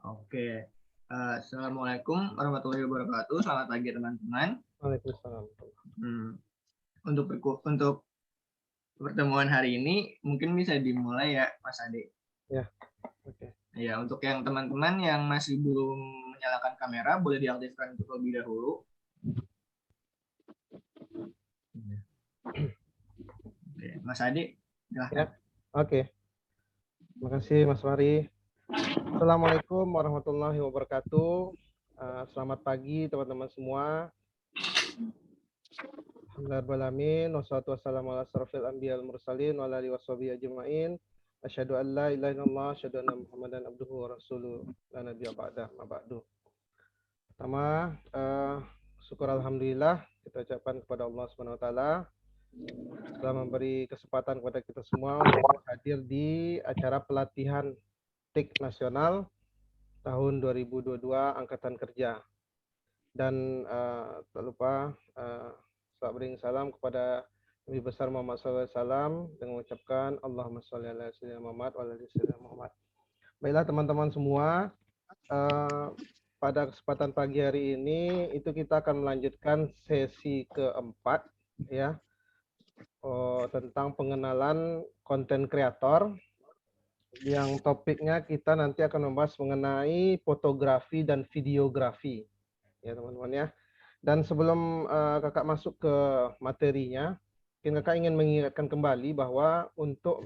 Oke. Assalamualaikum warahmatullahi wabarakatuh. Selamat pagi teman-teman. Waalaikumsalam. Untuk pertemuan hari ini mungkin bisa dimulai ya, Mas Ade. Ya, oke. Ya, untuk yang teman-teman yang masih belum menyalakan kamera, boleh diaktifkan terlebih dahulu. Oke, Mas Ade, silahkan. Ya, oke. Terima kasih Mas Fahri. Assalamualaikum warahmatullahi wabarakatuh. Selamat pagi teman-teman semua. Alhamdulillahirrahmanirrahim. Wassalatu wassalamu ala asrofil anbiya wal mursalin wa ala alihi washabihi ajma'in. Asyhadu an la ilaha illallah, asyhadu anna Muhammadan abduhu wa rasuluh. La nabiyya ba'dah, ma ba'du. Pertama, syukur alhamdulillah kita ucapkan kepada Allah Subhanahu wa taala telah memberi kesempatan kepada kita semua untuk hadir di acara pelatihan TIK nasional tahun 2022 Angkatan Kerja. Dan tak lupa beri salam kepada Nabi besar Muhammad SAW dengan mengucapkan Allahumma sholli ala sayyidina Muhammad wa ala sayyidina Muhammad. Baiklah teman-teman semua, pada kesempatan pagi hari ini itu kita akan melanjutkan sesi keempat ya, tentang pengenalan konten kreator, yang topiknya kita nanti akan membahas mengenai fotografi dan videografi ya teman-teman ya. Dan sebelum kakak masuk ke materinya, kakak ingin mengingatkan kembali bahwa untuk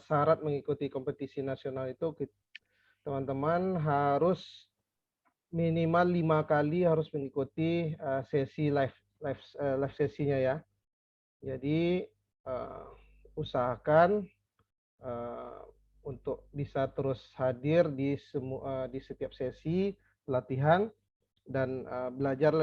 syarat mengikuti kompetisi nasional itu teman-teman harus minimal 5 kali harus mengikuti sesi live sesinya ya. Jadi usahakan untuk bisa terus hadir di setiap sesi pelatihan dan belajar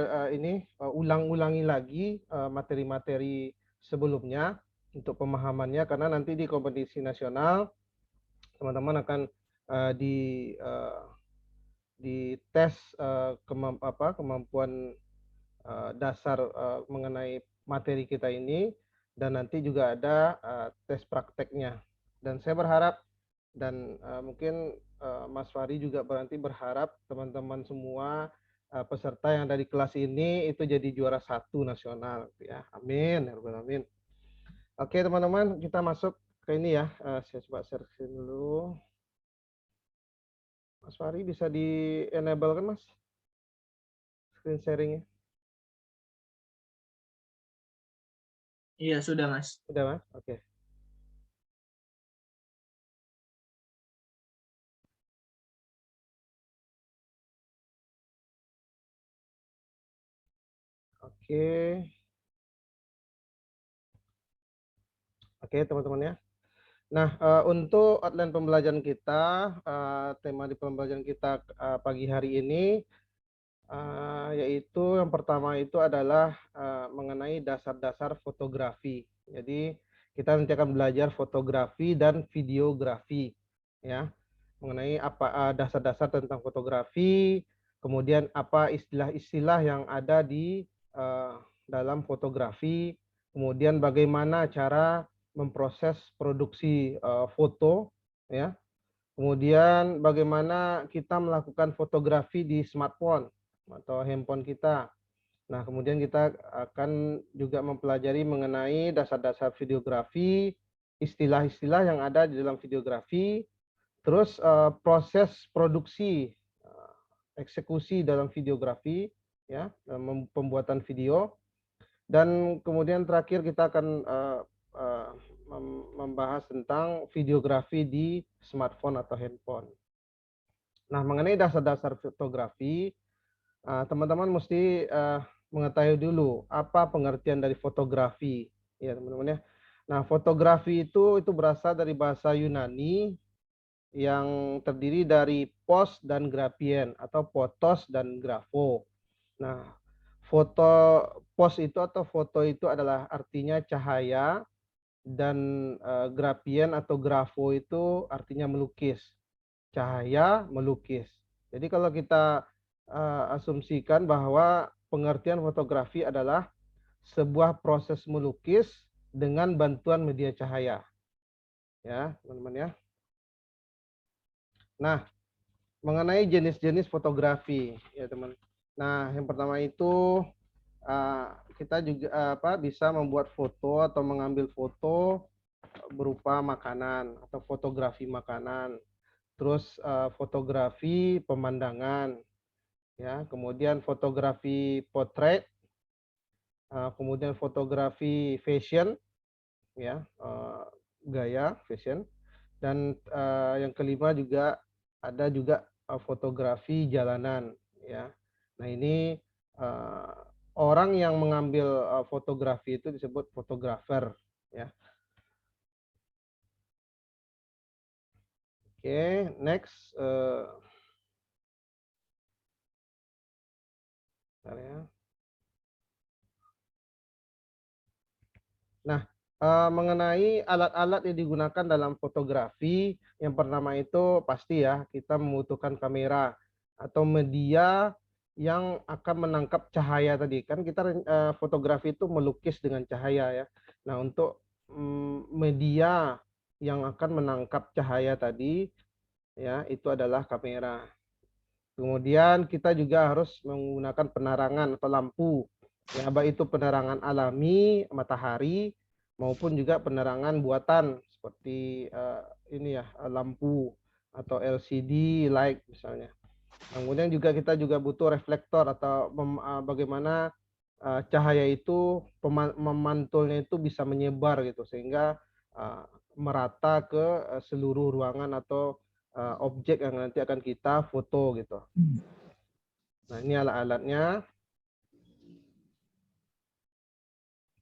ulang-ulangi lagi materi-materi sebelumnya untuk pemahamannya, karena nanti di kompetisi nasional teman-teman akan di tes kemampuan dasar mengenai materi kita ini, dan nanti juga ada tes prakteknya. Dan saya berharap dan mungkin Mas Fahri juga berarti berharap teman-teman semua peserta yang dari kelas ini itu jadi juara 1 nasional ya. Amin ya rabbal alamin. Oke teman-teman, kita masuk ke ini ya. Saya coba share screen dulu. Mas Fahri bisa di enable kan Mas screen sharingnya? Iya, sudah Mas. Sudah Mas? Oke. Oke teman-teman ya. Nah, untuk outline pembelajaran kita, tema di pembelajaran kita pagi hari ini, yaitu yang pertama itu adalah mengenai dasar-dasar fotografi. Jadi kita nanti akan belajar fotografi dan videografi, ya, mengenai apa dasar-dasar tentang fotografi, kemudian apa istilah-istilah yang ada di dalam fotografi, kemudian bagaimana cara memproses produksi foto, ya, kemudian bagaimana kita melakukan fotografi di smartphone atau handphone kita. Nah, kemudian kita akan juga mempelajari mengenai dasar-dasar videografi, istilah-istilah yang ada di dalam videografi, terus proses produksi, eksekusi dalam videografi, ya, dalam pembuatan video, dan kemudian terakhir kita akan membahas tentang videografi di smartphone atau handphone. Nah, mengenai dasar-dasar fotografi, teman-teman mesti mengetahui dulu apa pengertian dari fotografi, ya teman-teman ya. Nah, fotografi itu berasal dari bahasa Yunani yang terdiri dari pos dan grafien atau potos dan grafo. Nah, pos itu atau foto itu adalah artinya cahaya, dan grafien atau grafo itu artinya melukis. Cahaya melukis. Jadi kalau kita asumsikan bahwa pengertian fotografi adalah sebuah proses melukis dengan bantuan media cahaya. Ya, teman-teman ya. Nah, mengenai jenis-jenis fotografi ya teman. Nah, yang pertama itu kita juga bisa membuat foto atau mengambil foto berupa makanan atau fotografi makanan. Terus fotografi pemandangan ya, kemudian fotografi potret, kemudian fotografi fashion ya, gaya fashion, dan yang kelima juga ada juga fotografi jalanan ya. Nah, ini orang yang mengambil fotografi itu disebut fotografer ya. Oke, next bentar ya. Nah, mengenai alat-alat yang digunakan dalam fotografi, yang pertama itu pasti ya, kita membutuhkan kamera atau media yang akan menangkap cahaya tadi. Kan kita fotografi itu melukis dengan cahaya ya. Nah, untuk media yang akan menangkap cahaya tadi ya, itu adalah kamera. Kemudian kita juga harus menggunakan penerangan atau lampu. Ya, baik itu penerangan alami, matahari, maupun juga penerangan buatan seperti ini ya, lampu atau LCD light misalnya. Kemudian juga kita juga butuh reflektor atau bagaimana cahaya itu memantulnya itu bisa menyebar gitu sehingga merata ke seluruh ruangan atau objek yang nanti akan kita foto gitu. Nah, ini alat-alatnya.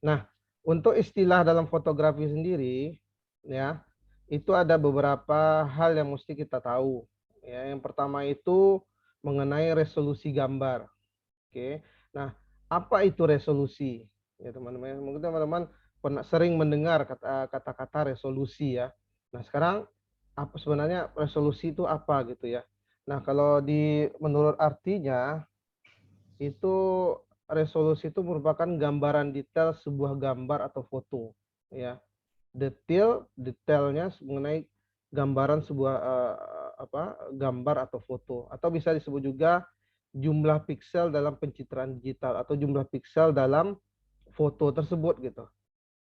Nah, untuk istilah dalam fotografi sendiri, ya, itu ada beberapa hal yang mesti kita tahu. Ya, yang pertama itu mengenai resolusi gambar. Oke. Nah, apa itu resolusi? Ya, teman-teman. Mungkin teman-teman pernah sering mendengar kata-kata resolusi ya. Nah, sekarang apa sebenarnya resolusi itu apa gitu ya? Nah, kalau menurut artinya itu resolusi itu merupakan gambaran detail sebuah gambar atau foto ya. Detailnya mengenai gambaran sebuah gambar atau foto, atau bisa disebut juga jumlah piksel dalam pencitraan digital atau jumlah piksel dalam foto tersebut gitu.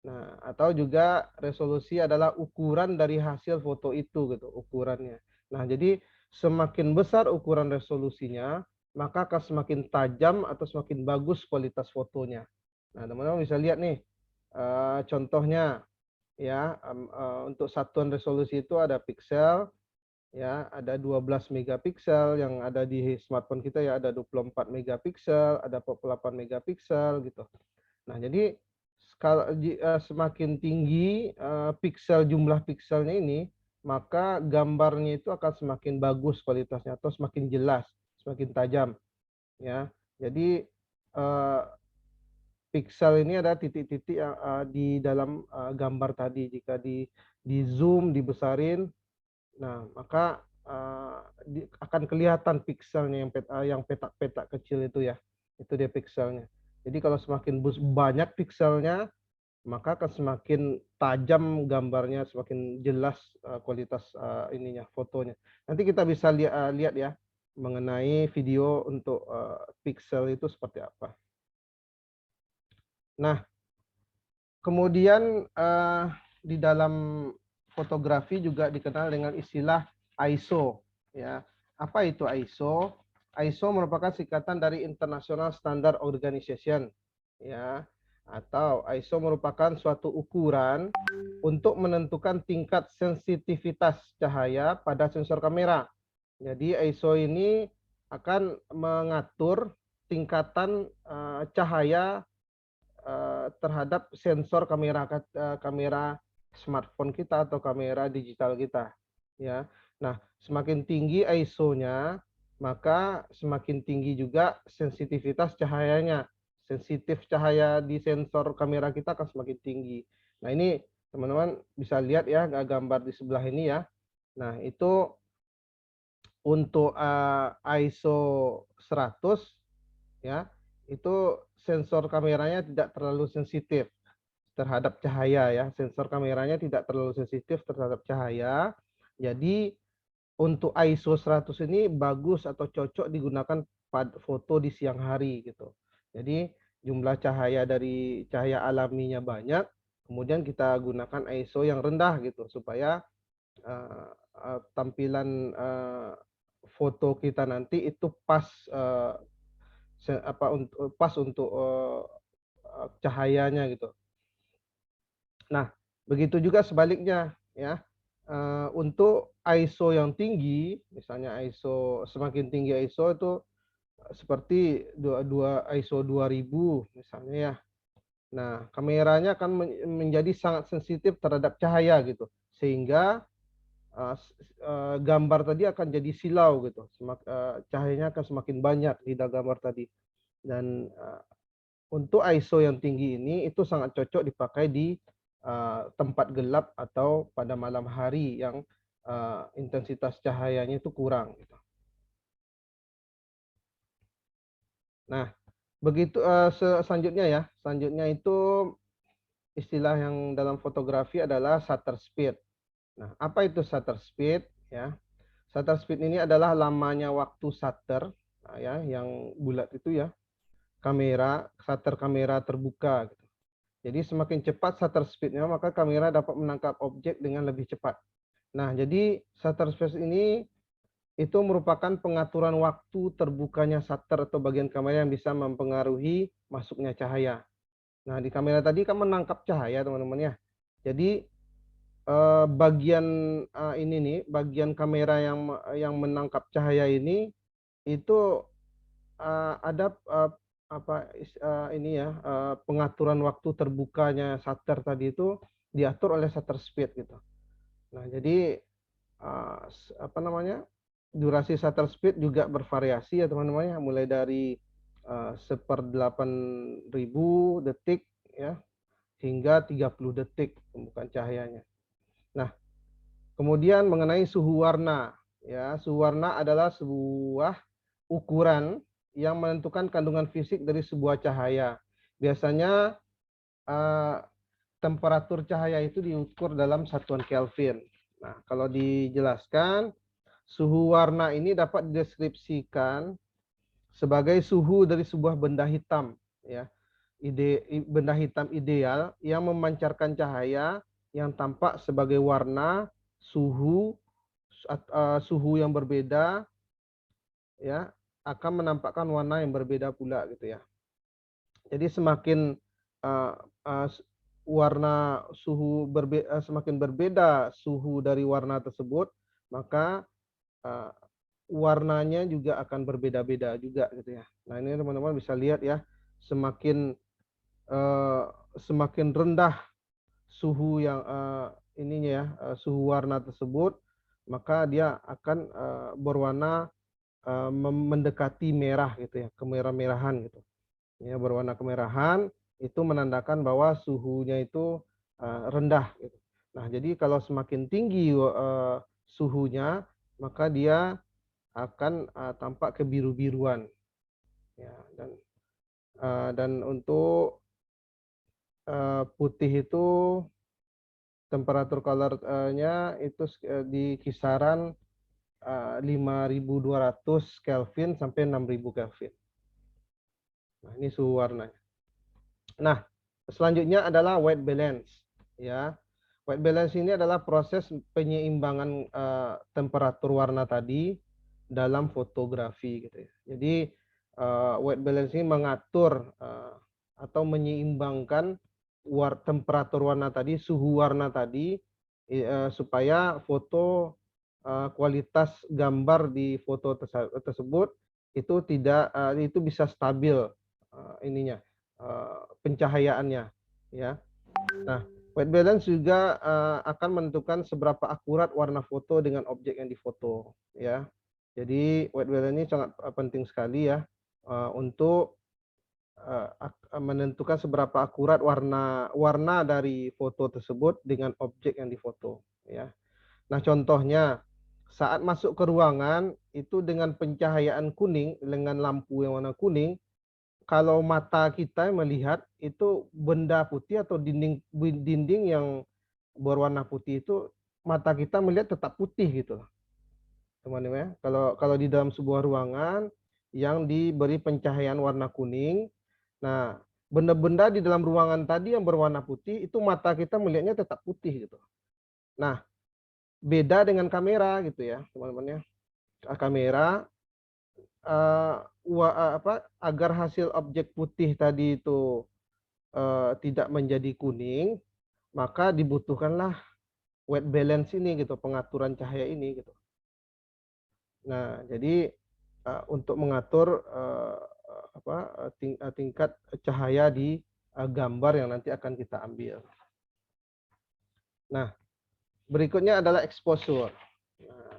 Nah, atau juga resolusi adalah ukuran dari hasil foto itu gitu, ukurannya. Nah, jadi semakin besar ukuran resolusinya, maka akan semakin tajam atau semakin bagus kualitas fotonya. Nah, teman-teman bisa lihat nih, contohnya ya, untuk satuan resolusi itu ada piksel, ya, ada 12 megapiksel, yang ada di smartphone kita ya ada 24 megapiksel, ada 48 megapiksel gitu. Nah, jadi kalau semakin tinggi jumlah pikselnya ini, maka gambarnya itu akan semakin bagus kualitasnya atau semakin jelas, semakin tajam, ya. Jadi piksel ini ada titik-titik di dalam gambar tadi. Jika di zoom, dibesarin, nah maka akan kelihatan pikselnya yang petak-petak kecil itu ya. Itu dia pikselnya. Jadi kalau semakin banyak pikselnya, maka akan semakin tajam gambarnya, semakin jelas kualitas ininya, fotonya. Nanti kita bisa lihat ya mengenai video untuk piksel itu seperti apa. Nah, kemudian di dalam fotografi juga dikenal dengan istilah ISO. Ya, apa itu ISO? ISO merupakan singkatan dari International Standard Organization. Ya, atau ISO merupakan suatu ukuran untuk menentukan tingkat sensitivitas cahaya pada sensor kamera. Jadi ISO ini akan mengatur tingkatan cahaya terhadap sensor kamera smartphone kita atau kamera digital kita ya. Nah, semakin tinggi ISO-nya, maka semakin tinggi juga sensitivitas cahayanya. Sensitif cahaya di sensor kamera kita akan semakin tinggi. Nah, ini teman-teman bisa lihat ya gambar di sebelah ini ya. Nah, itu untuk ISO 100 ya, itu sensor kameranya tidak terlalu sensitif terhadap cahaya ya. Sensor kameranya tidak terlalu sensitif terhadap cahaya. Jadi untuk ISO 100 ini bagus atau cocok digunakan pada foto di siang hari gitu. Jadi jumlah cahaya dari cahaya alaminya banyak, kemudian kita gunakan ISO yang rendah gitu supaya tampilan foto kita nanti itu pas pas untuk cahayanya gitu. Nah, begitu juga sebaliknya ya. Untuk ISO yang tinggi, misalnya semakin tinggi ISO itu seperti ISO 2000 misalnya ya. Nah, kameranya akan menjadi sangat sensitif terhadap cahaya gitu. Sehingga gambar tadi akan jadi silau gitu. Cahayanya akan semakin banyak di gambar tadi. Dan untuk ISO yang tinggi ini itu sangat cocok dipakai di tempat gelap atau pada malam hari yang intensitas cahayanya itu kurang. Gitu. Nah, begitu selanjutnya ya. Selanjutnya itu istilah yang dalam fotografi adalah shutter speed. Nah, apa itu shutter speed? Ya, shutter speed ini adalah lamanya waktu shutter, nah, ya, yang bulat itu ya, shutter kamera terbuka. Gitu. Jadi semakin cepat shutter speednya, maka kamera dapat menangkap objek dengan lebih cepat. Nah, jadi shutter speed ini itu merupakan pengaturan waktu terbukanya shutter atau bagian kamera yang bisa mempengaruhi masuknya cahaya. Nah, di kamera tadi kan menangkap cahaya, teman-teman ya. Jadi bagian ini nih, bagian kamera yang menangkap cahaya ini itu ada ini ya, pengaturan waktu terbukanya shutter tadi itu diatur oleh shutter speed gitu. Nah, jadi apa namanya? Durasi shutter speed juga bervariasi ya teman-teman ya, mulai dari 1/8.000 detik ya hingga 30 detik pembukaan cahayanya. Nah, kemudian mengenai suhu warna ya, suhu warna adalah sebuah ukuran yang menentukan kandungan fisik dari sebuah cahaya. Biasanya temperatur cahaya itu diukur dalam satuan Kelvin. Nah, kalau dijelaskan, suhu warna ini dapat dideskripsikan sebagai suhu dari sebuah benda hitam, ya. Benda hitam ideal yang memancarkan cahaya yang tampak sebagai warna, suhu yang berbeda, ya, akan menampakkan warna yang berbeda pula gitu ya. Jadi semakin uh, uh, warna semakin berbeda suhu dari warna tersebut, maka warnanya juga akan berbeda-beda juga gitu ya. Nah, ini teman-teman bisa lihat ya, semakin semakin rendah suhu yang ininya ya, suhu warna tersebut, maka dia akan berwarna mendekati merah gitu ya, kemerah-merahan gitu. Ya, berwarna kemerahan itu menandakan bahwa suhunya itu rendah gitu. Nah, jadi kalau semakin tinggi suhunya, maka dia akan tampak kebiru-biruan. Ya, dan untuk putih itu temperatur color-nya itu di kisaran 5.200 Kelvin sampai 6.000 Kelvin. Nah, ini suhu warnanya. Nah, selanjutnya adalah white balance. Ya, white balance ini adalah proses penyeimbangan temperatur warna tadi dalam fotografi, gitu ya. Jadi white balance ini mengatur atau menyeimbangkan temperatur warna tadi, suhu warna tadi, supaya foto kualitas gambar di foto tersebut itu itu bisa stabil ininya pencahayaannya ya. Nah, white balance juga akan menentukan seberapa akurat warna foto dengan objek yang difoto ya. Jadi white balance ini sangat penting sekali ya untuk menentukan seberapa akurat warna dari foto tersebut dengan objek yang difoto ya. Nah, contohnya saat masuk ke ruangan itu dengan pencahayaan kuning, dengan lampu yang warna kuning, kalau mata kita melihat itu benda putih atau dinding yang berwarna putih itu, mata kita melihat tetap putih gitu. teman-teman ya. Kalau di dalam sebuah ruangan yang diberi pencahayaan warna kuning, nah benda-benda di dalam ruangan tadi yang berwarna putih itu mata kita melihatnya tetap putih gitu. Nah, beda dengan kamera gitu ya, teman-teman ya. Kamera agar hasil objek putih tadi itu tidak menjadi kuning, maka dibutuhkanlah white balance ini gitu, pengaturan cahaya ini gitu. Nah, jadi untuk mengatur tingkat cahaya di gambar yang nanti akan kita ambil. Nah, berikutnya adalah exposure. Nah,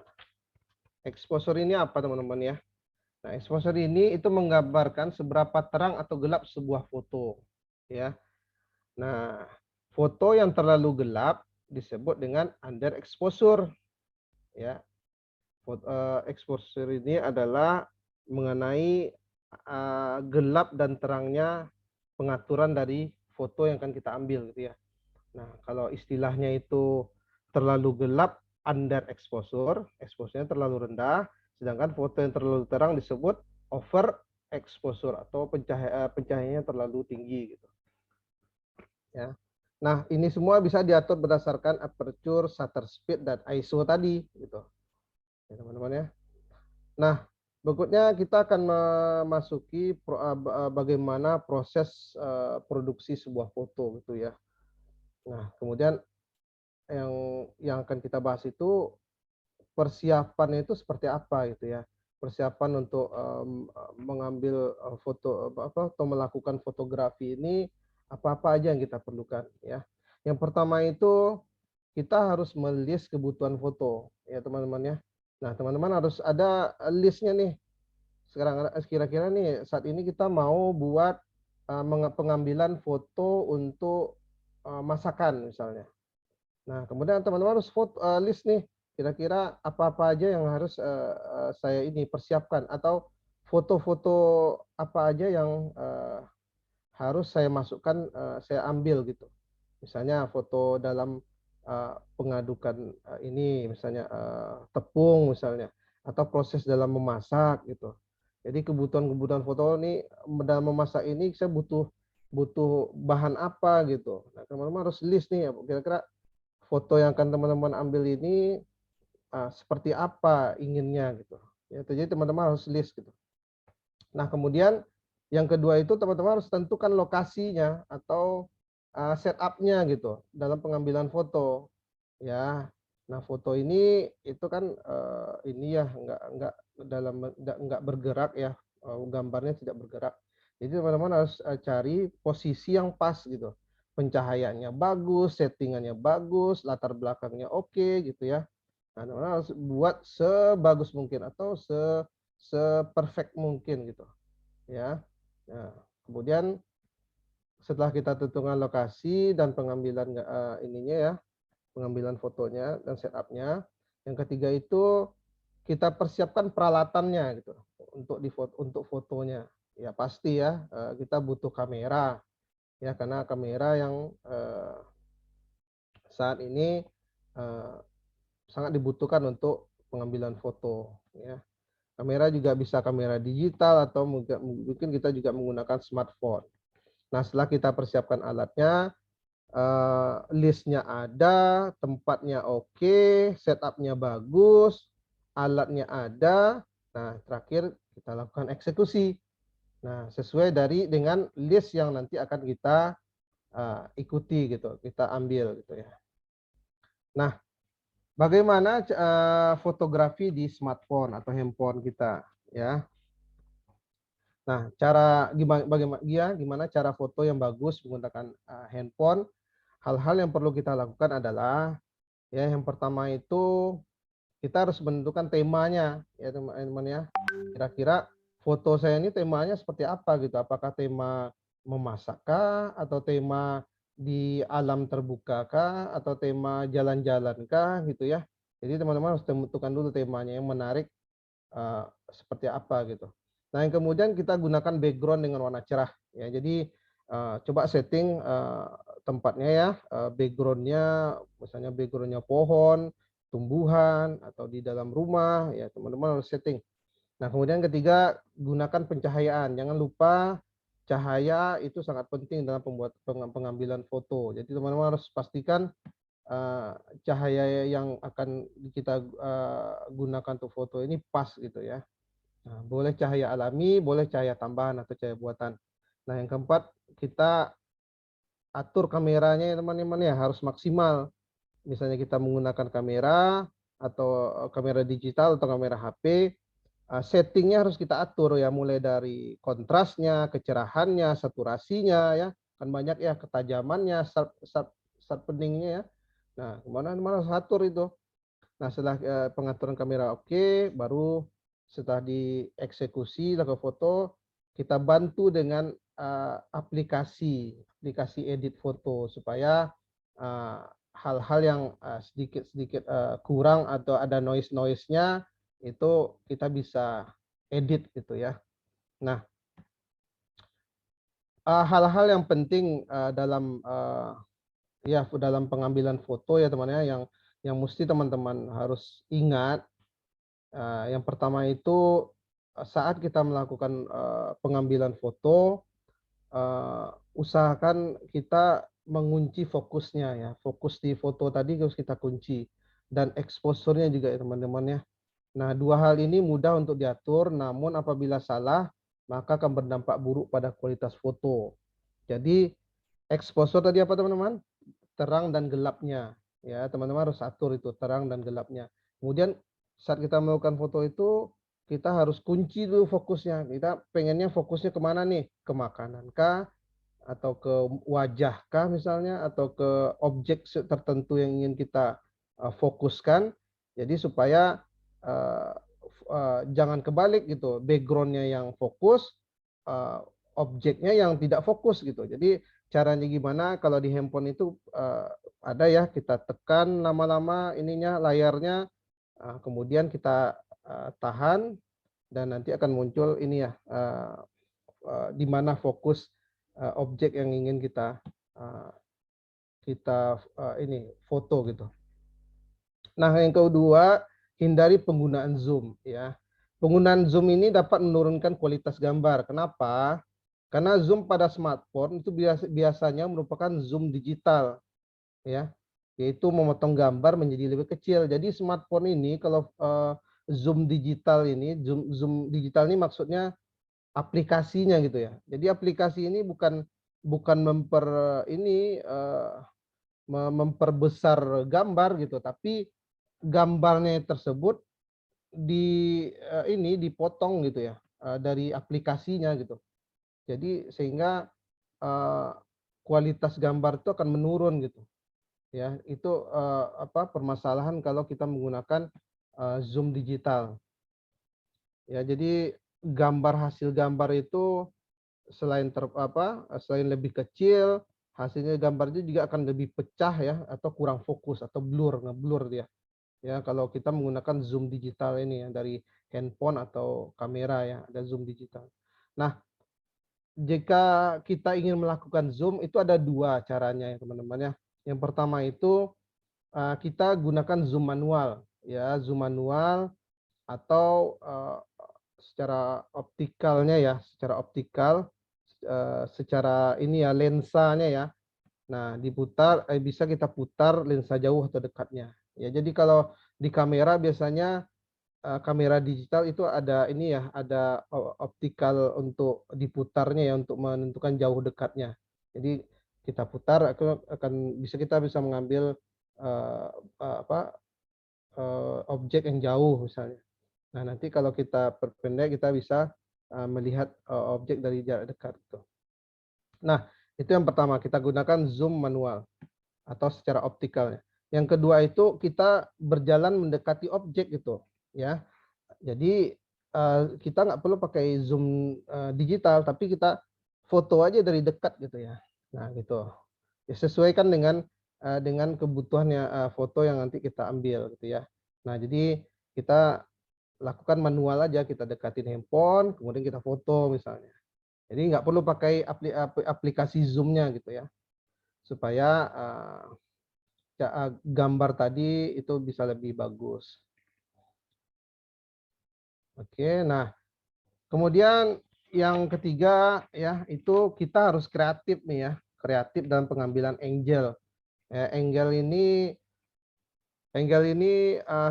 exposure ini apa teman-teman ya? Nah, exposure ini itu menggambarkan seberapa terang atau gelap sebuah foto, ya. Nah, foto yang terlalu gelap disebut dengan underexposure, ya. Exposure ini adalah mengenai gelap dan terangnya pengaturan dari foto yang akan kita ambil gitu ya. Nah, kalau istilahnya itu terlalu gelap underexposure, exposure-nya terlalu rendah, sedangkan foto yang terlalu terang disebut overexposure atau pencahayaannya terlalu tinggi gitu. Ya. Nah, ini semua bisa diatur berdasarkan aperture, shutter speed, dan ISO tadi gitu. Ya, teman-teman ya. Nah, berikutnya kita akan memasuki bagaimana proses produksi sebuah foto gitu ya. Nah, kemudian yang akan kita bahas itu persiapannya itu seperti apa gitu ya. Persiapan untuk mengambil foto atau melakukan fotografi ini apa-apa aja yang kita perlukan ya. Yang pertama itu kita harus melist kebutuhan foto ya teman-teman ya. Nah, teman-teman harus ada listnya nih. Sekarang kira-kira nih saat ini kita mau buat pengambilan foto untuk masakan misalnya. Nah, kemudian teman-teman harus list nih, kira-kira apa-apa aja yang harus saya ini persiapkan atau foto-foto apa aja yang harus saya masukkan, saya ambil gitu. Misalnya foto dalam pengadukan ini, misalnya tepung misalnya, atau proses dalam memasak gitu. Jadi kebutuhan-kebutuhan foto ini dalam memasak ini saya butuh butuh bahan apa gitu. Nah, teman-teman harus list nih, kira-kira foto yang akan teman-teman ambil ini seperti apa inginnya gitu. Ya, jadi teman-teman harus list gitu. Nah, kemudian yang kedua itu teman-teman harus tentukan lokasinya atau setup-nya gitu dalam pengambilan foto. Ya. Nah, foto ini itu kan ini ya nggak bergerak ya, gambarnya tidak bergerak. Jadi teman-teman harus cari posisi yang pas gitu. Pencahayaannya bagus, settingannya bagus, latar belakangnya oke gitu ya. Nah, teman-teman harus buat sebagus mungkin atau seperfect mungkin gitu ya. Nah, kemudian setelah kita tentukan lokasi dan pengambilan ininya ya, pengambilan fotonya dan setupnya. Yang ketiga itu kita persiapkan peralatannya gitu untuk fotonya. Ya pasti ya kita butuh kamera ya karena kamera yang saat ini eh, sangat dibutuhkan untuk pengambilan foto ya. Kamera juga bisa kamera digital atau mungkin kita juga menggunakan smartphone. Nah, setelah kita persiapkan alatnya, listnya ada, tempatnya oke, setupnya bagus, alatnya ada. Nah, terakhir kita lakukan eksekusi. Nah, sesuai dengan list yang nanti akan kita ikuti gitu, kita ambil gitu ya. Nah, bagaimana fotografi di smartphone atau handphone kita ya? Nah, gimana cara foto yang bagus menggunakan handphone? Hal-hal yang perlu kita lakukan adalah ya yang pertama itu kita harus menentukan temanya ya teman-teman ya. Kira-kira foto saya ini temanya seperti apa gitu? Apakah tema memasakkah atau tema di alam terbuka kah atau tema jalan-jalan kah gitu ya. Jadi teman-teman harus tentukan dulu temanya yang menarik seperti apa gitu. Nah, yang kemudian kita gunakan background dengan warna cerah ya. Jadi coba setting tempatnya ya, backgroundnya misalnya backgroundnya pohon tumbuhan atau di dalam rumah, ya teman-teman harus setting. Nah, kemudian ketiga, gunakan pencahayaan. Jangan lupa cahaya itu sangat penting dalam pengambilan foto. Jadi teman-teman harus pastikan cahaya yang akan kita gunakan untuk foto ini pas gitu ya. Nah, boleh cahaya alami, boleh cahaya tambahan atau cahaya buatan. Nah, yang keempat, kita atur kameranya ya teman-teman ya, harus maksimal. Misalnya kita menggunakan kamera atau kamera digital atau kamera HP, settingnya harus kita atur ya, mulai dari kontrasnya, kecerahannya, saturasinya ya, kan banyak ya, ketajamannya, sharpeningnya ya. Nah, kemana-mana harus atur itu. Nah, setelah pengaturan kamera oke, baru setelah dieksekusi lakukan foto, kita bantu dengan aplikasi edit foto supaya hal-hal yang sedikit-sedikit kurang atau ada noise-nya itu kita bisa edit gitu ya. Nah, hal-hal yang penting dalam dalam pengambilan foto ya teman-teman yang mesti teman-teman harus ingat. Yang pertama itu saat kita melakukan pengambilan foto, usahakan kita mengunci fokusnya ya. Fokus di foto tadi harus kita kunci, dan exposure-nya juga ya teman-teman ya. Nah, dua hal ini mudah untuk diatur, namun apabila salah, maka akan berdampak buruk pada kualitas foto. Jadi, exposure tadi apa teman-teman? Terang dan gelapnya. Ya, teman-teman harus atur itu, terang dan gelapnya. Kemudian, saat kita melakukan foto itu, kita harus kunci dulu fokusnya. Kita pengennya fokusnya kemana nih? Ke makanan kah? Atau ke wajah kah misalnya? Atau ke objek tertentu yang ingin kita fokuskan. Jadi supaya jangan kebalik gitu, backgroundnya yang fokus, objeknya yang tidak fokus gitu. Jadi caranya gimana? Kalau di handphone itu ada ya, kita tekan lama-lama ininya layarnya, kemudian kita tahan dan nanti akan muncul ini ya, di mana fokus objek yang ingin kita ini foto gitu. Nah, yang kedua, hindari penggunaan zoom ya. Penggunaan zoom ini dapat menurunkan kualitas gambar. Kenapa? Karena zoom pada smartphone itu biasanya merupakan zoom digital ya, yaitu memotong gambar menjadi lebih kecil. Jadi smartphone ini kalau zoom digital digital ini maksudnya aplikasinya gitu ya. Jadi aplikasi ini bukan memperbesar gambar gitu, tapi gambarnya tersebut dipotong gitu ya, dari aplikasinya gitu. Jadi sehingga kualitas gambar itu akan menurun gitu ya. Itu permasalahan kalau kita menggunakan zoom digital ya. Jadi hasil gambar itu selain lebih kecil, hasilnya gambar itu juga akan lebih pecah ya, atau kurang fokus atau ngeblur dia. Ya, kalau kita menggunakan zoom digital ini ya, dari handphone atau kamera ya, ada zoom digital. Nah, jika kita ingin melakukan zoom itu ada dua caranya ya teman-teman ya. Yang pertama itu kita gunakan zoom manual ya, zoom manual atau secara optikalnya ya, secara optikal, secara ini ya lensanya ya. Nah, bisa kita putar lensa jauh atau dekatnya. Ya, jadi kalau di kamera biasanya kamera digital itu ada ini ya, ada optikal untuk diputarnya ya, untuk menentukan jauh dekatnya. Jadi kita putar kita bisa mengambil objek yang jauh misalnya. Nah, nanti kalau kita perpendek kita bisa melihat objek dari jarak dekat gitu. Nah, itu yang pertama, kita gunakan zoom manual atau secara optikalnya. Yang kedua itu kita berjalan mendekati objek gitu ya. Jadi kita nggak perlu pakai zoom digital, tapi kita foto aja dari dekat gitu ya. Nah gitu. Ya, sesuaikan dengan kebutuhannya foto yang nanti kita ambil gitu ya. Nah jadi kita lakukan manual aja, kita dekatin handphone, kemudian kita foto misalnya. Jadi nggak perlu pakai aplikasi zoom-nya gitu ya, supaya gambar tadi itu bisa lebih bagus. Oke, nah kemudian yang ketiga ya itu kita harus kreatif nih ya, kreatif dalam pengambilan angle. Ya, angle ini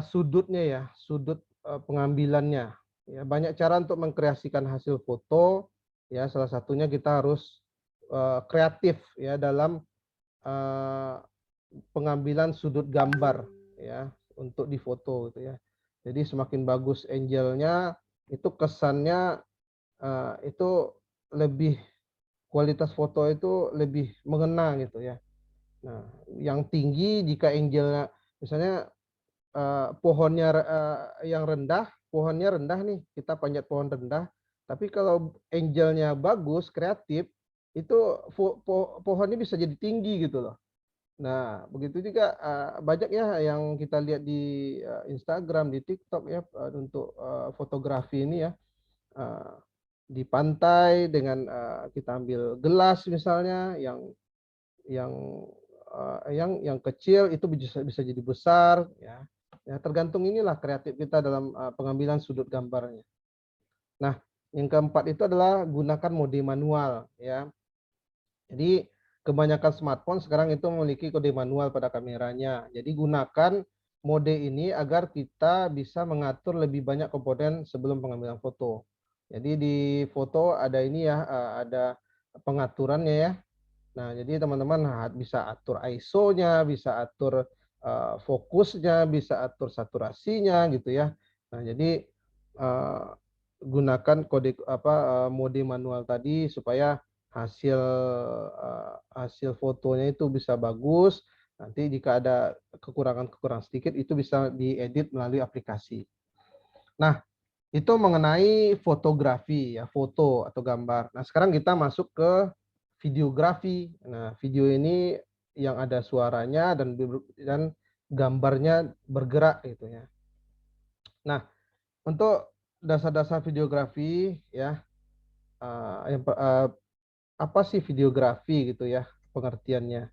sudutnya ya, sudut pengambilannya. Ya, banyak cara untuk mengkreasikan hasil foto. Ya, salah satunya kita harus kreatif ya dalam eh, pengambilan sudut gambar ya untuk difoto gitu ya. Jadi semakin bagus angle-nya itu kesannya itu lebih kualitas foto itu lebih mengena gitu ya. Nah, yang tinggi jika angle-nya misalnya pohonnya yang rendah, pohonnya rendah nih, kita panjat pohon rendah. Tapi kalau angle-nya bagus, kreatif, itu pohonnya bisa jadi tinggi gitu loh. Nah, begitu juga banyak ya yang kita lihat di Instagram, di TikTok ya untuk fotografi ini ya eh, di pantai dengan kita ambil gelas misalnya yang yang kecil itu bisa jadi besar ya. Ya tergantung inilah kreatif kita dalam pengambilan sudut gambarnya. Nah, yang keempat itu adalah gunakan mode manual ya. Jadi kebanyakan smartphone sekarang itu memiliki kode manual pada kameranya. Jadi gunakan mode ini agar kita bisa mengatur lebih banyak komponen sebelum pengambilan foto. Jadi di foto ada ini ya, ada pengaturannya ya. Nah, jadi teman-teman bisa atur ISO-nya, bisa atur fokusnya, bisa atur saturasinya gitu ya. Nah, jadi gunakan kode mode manual tadi supaya hasil fotonya itu bisa bagus. Nanti jika ada kekurangan-kekurangan sedikit itu bisa diedit melalui aplikasi. Nah, itu mengenai fotografi ya, foto atau gambar. Nah, sekarang kita masuk ke videografi. Nah, video ini yang ada suaranya dan gambarnya bergerak gitu ya. Nah, untuk dasar-dasar videografi ya, apa sih videografi gitu ya pengertiannya.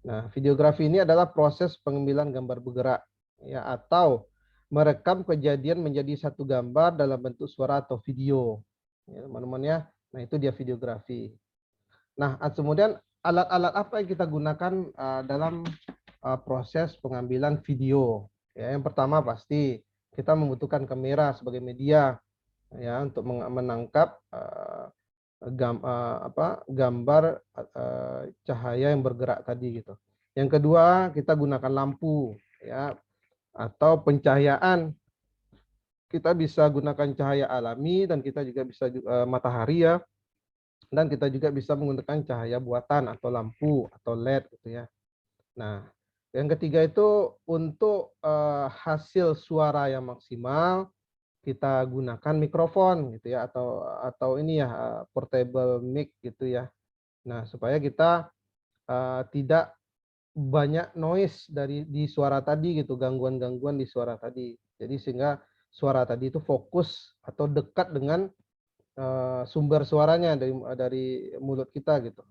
Nah, videografi ini adalah proses pengambilan gambar bergerak ya atau merekam kejadian menjadi satu gambar dalam bentuk suara atau video. Ya, teman-teman ya. Nah, itu dia videografi. Nah, kemudian alat-alat apa yang kita gunakan dalam proses pengambilan video? Ya, yang pertama pasti kita membutuhkan kamera sebagai media ya untuk menangkap gambar cahaya yang bergerak tadi gitu. Yang kedua, kita gunakan lampu ya atau pencahayaan. Kita bisa gunakan cahaya alami dan kita juga bisa matahari ya. Dan kita juga bisa menggunakan cahaya buatan atau lampu atau LED gitu ya. Nah, yang ketiga itu untuk hasil suara yang maksimal kita gunakan mikrofon gitu ya atau ini ya portable mic gitu ya. Nah, supaya kita tidak banyak noise di suara tadi gitu, gangguan-gangguan di suara tadi. Jadi sehingga suara tadi itu fokus atau dekat dengan sumber suaranya dari mulut kita gitu.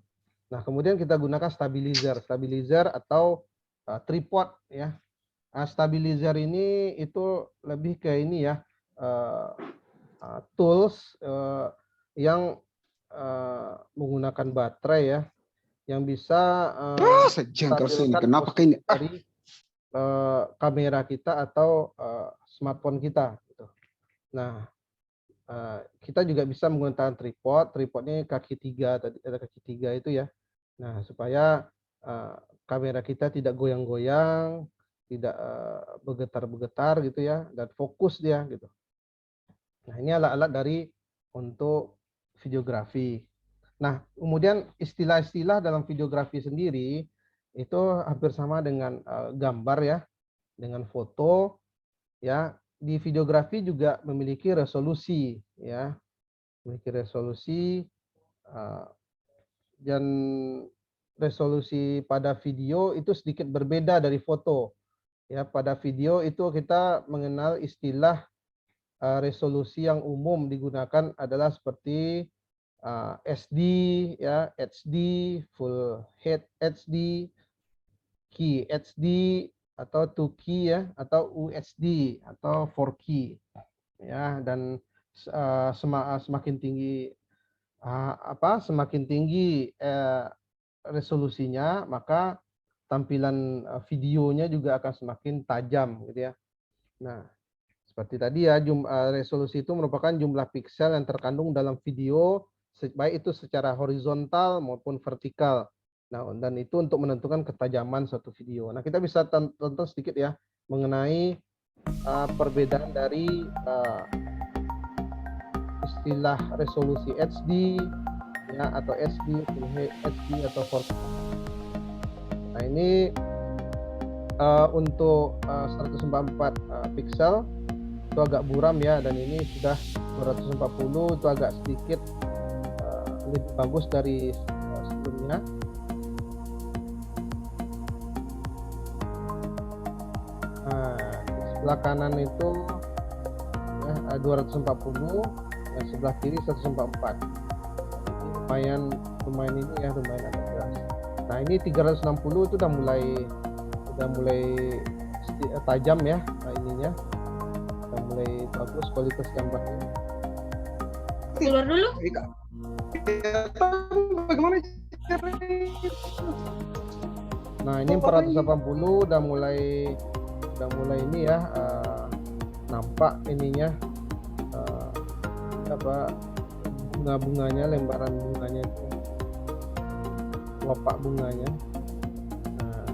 Nah, kemudian kita gunakan stabilizer atau tripod ya. Nah, stabilizer ini itu lebih ke ini ya tools yang menggunakan baterai ya, yang bisa Sejengkel sini. stabilkan Kenapa posisi kayak ini? dari kamera kita atau smartphone kita. Gitu. Nah, kita juga bisa menggunakan tripod. Tripodnya kaki tiga tadi, ada kaki tiga itu ya. Nah, supaya kamera kita tidak goyang-goyang, tidak bergetar-bergetar gitu ya, dan fokus dia gitu. Nah, ini alat-alat dari untuk videografi. Nah, kemudian istilah-istilah dalam videografi sendiri itu hampir sama dengan gambar ya, dengan foto ya. Di videografi juga memiliki resolusi ya, memiliki resolusi dan resolusi pada video itu sedikit berbeda dari foto. Ya, pada video itu kita mengenal istilah resolusi yang umum digunakan adalah seperti SD ya, HD, full HD, key, HD atau 2key ya, atau UHD atau 4key ya. Dan semakin tinggi semakin tinggi resolusinya, maka tampilan videonya juga akan semakin tajam gitu ya. Nah, seperti tadi ya, resolusi itu merupakan jumlah piksel yang terkandung dalam video, baik itu secara horizontal maupun vertikal. Nah, dan itu untuk menentukan ketajaman suatu video. Nah, kita bisa tonton sedikit ya mengenai perbedaan dari istilah resolusi HD ya, atau HD, Full HD atau 4K. Nah, ini untuk 144 pixel itu agak buram ya, dan ini sudah 240 itu agak sedikit lebih bagus dari sebelumnya. Nah, di sebelah kanan itu ya, 240, dan sebelah kiri 144. Lumayan ini ya, lumayan agak jelas. Nah, ini 360 itu udah mulai tajam ya, ininya udah mulai bagus kualitas gambarnya. Keluar dulu. Bagaimana? Nah, ini 480 udah mulai ini ya, nampak ininya bunga-bunganya, lembaran bunganya itu, kelopak bunganya. Nah,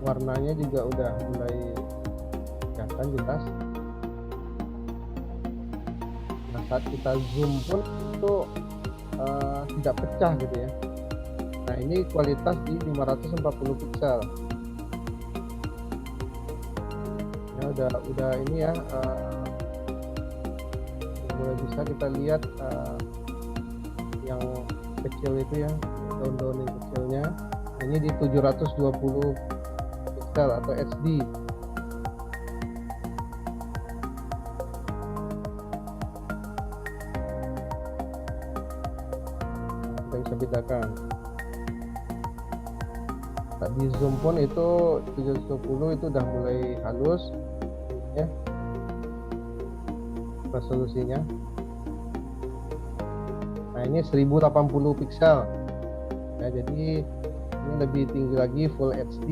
warnanya juga udah mulai kelihatan jelas. Nah, saat kita zoom pun itu tidak pecah gitu ya. Nah, ini kualitas di 540 pixel. Ya, udah ini ya, mulai bisa kita lihat yang kecil itu ya, daun-daun yang kecilnya. Ini di 720 pixel atau HD. Kita bisa bedakan. Di zoom pun itu 720 itu udah mulai halus ya resolusinya. Nah, ini 1080 pixel ya, jadi ini lebih tinggi lagi, Full HD.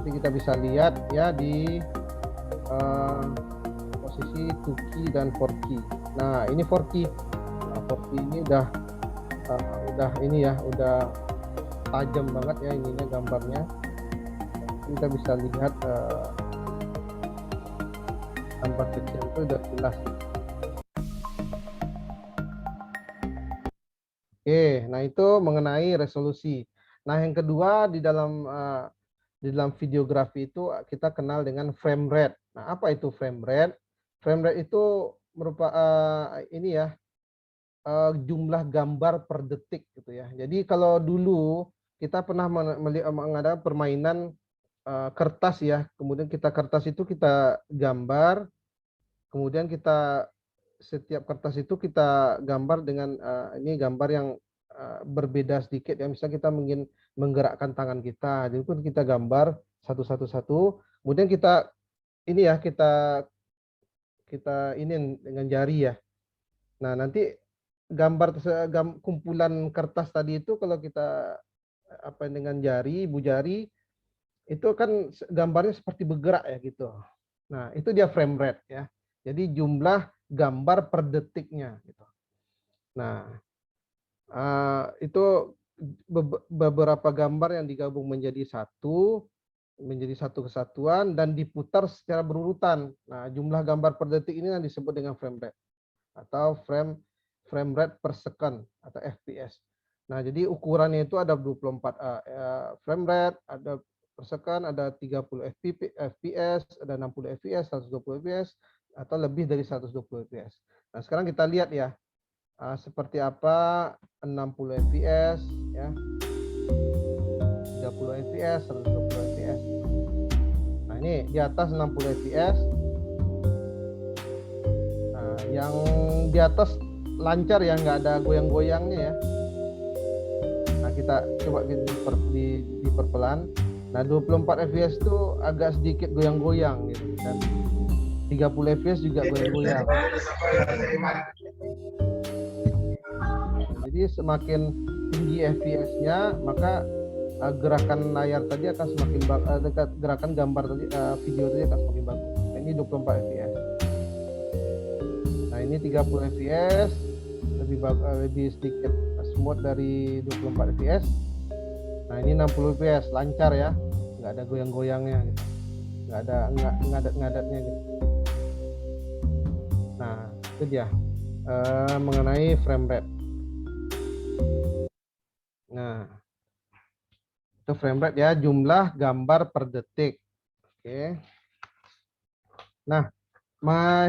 Jadi kita bisa lihat ya di posisi 2key dan 4key. Nah, ini 4key. Nah, 4key ini udah ini ya, udah tajam banget ya ininya, gambarnya. Kita bisa lihat gambar kecil itu udah jelas. Oke, nah itu mengenai resolusi. Nah, yang kedua di dalam videografi itu kita kenal dengan frame rate. Nah, apa itu frame rate? Frame rate itu merupakan ini ya, jumlah gambar per detik gitu ya. Jadi kalau dulu kita pernah mengadakan permainan kertas ya, kemudian kertas itu kita gambar, kemudian setiap kertas itu kita gambar dengan ini gambar yang berbeda sedikit ya. Misalnya kita ingin menggerakkan tangan kita, jadi pun kita gambar satu, kemudian kita ini ya, kita ini dengan jari ya. Nah, nanti kumpulan kertas tadi itu kalau kita dengan jari, ibu jari, itu kan gambarnya seperti bergerak ya gitu. Nah, itu dia frame rate ya. Jadi jumlah gambar per detiknya gitu. Nah, itu beberapa gambar yang digabung menjadi satu kesatuan dan diputar secara berurutan. Nah, jumlah gambar per detik ini yang disebut dengan frame rate atau frame rate per second atau FPS. Nah, jadi ukurannya itu ada 24 frame rate, ada per second, ada 30 fps, ada 60 fps, 120 fps, atau lebih dari 120 fps. Nah, sekarang kita lihat ya, seperti apa 60 fps ya, 30 fps, 120 fps. Nah, ini di atas 60 fps. Nah, yang di atas lancar ya, nggak ada goyang-goyangnya ya. Nah kita coba diperpelan. Nah 24 fps itu agak sedikit goyang-goyang gitu, dan 30 fps juga goyang-goyang. Jadi semakin tinggi fps-nya, maka gerakan layar tadi akan semakin gerakan gambar tadi, video tadi akan semakin bagus. Nah, ini 24 fps. Nah ini 30 fps, lebih sedikit smooth dari 24 fps. Nah ini 60 fps, lancar ya, nggak ada goyang-goyangnya gitu, nggak ada ngadat-ngadatnya gitu. Nah itu dia mengenai frame rate. Nah itu frame rate ya, jumlah gambar per detik. Oke. Nah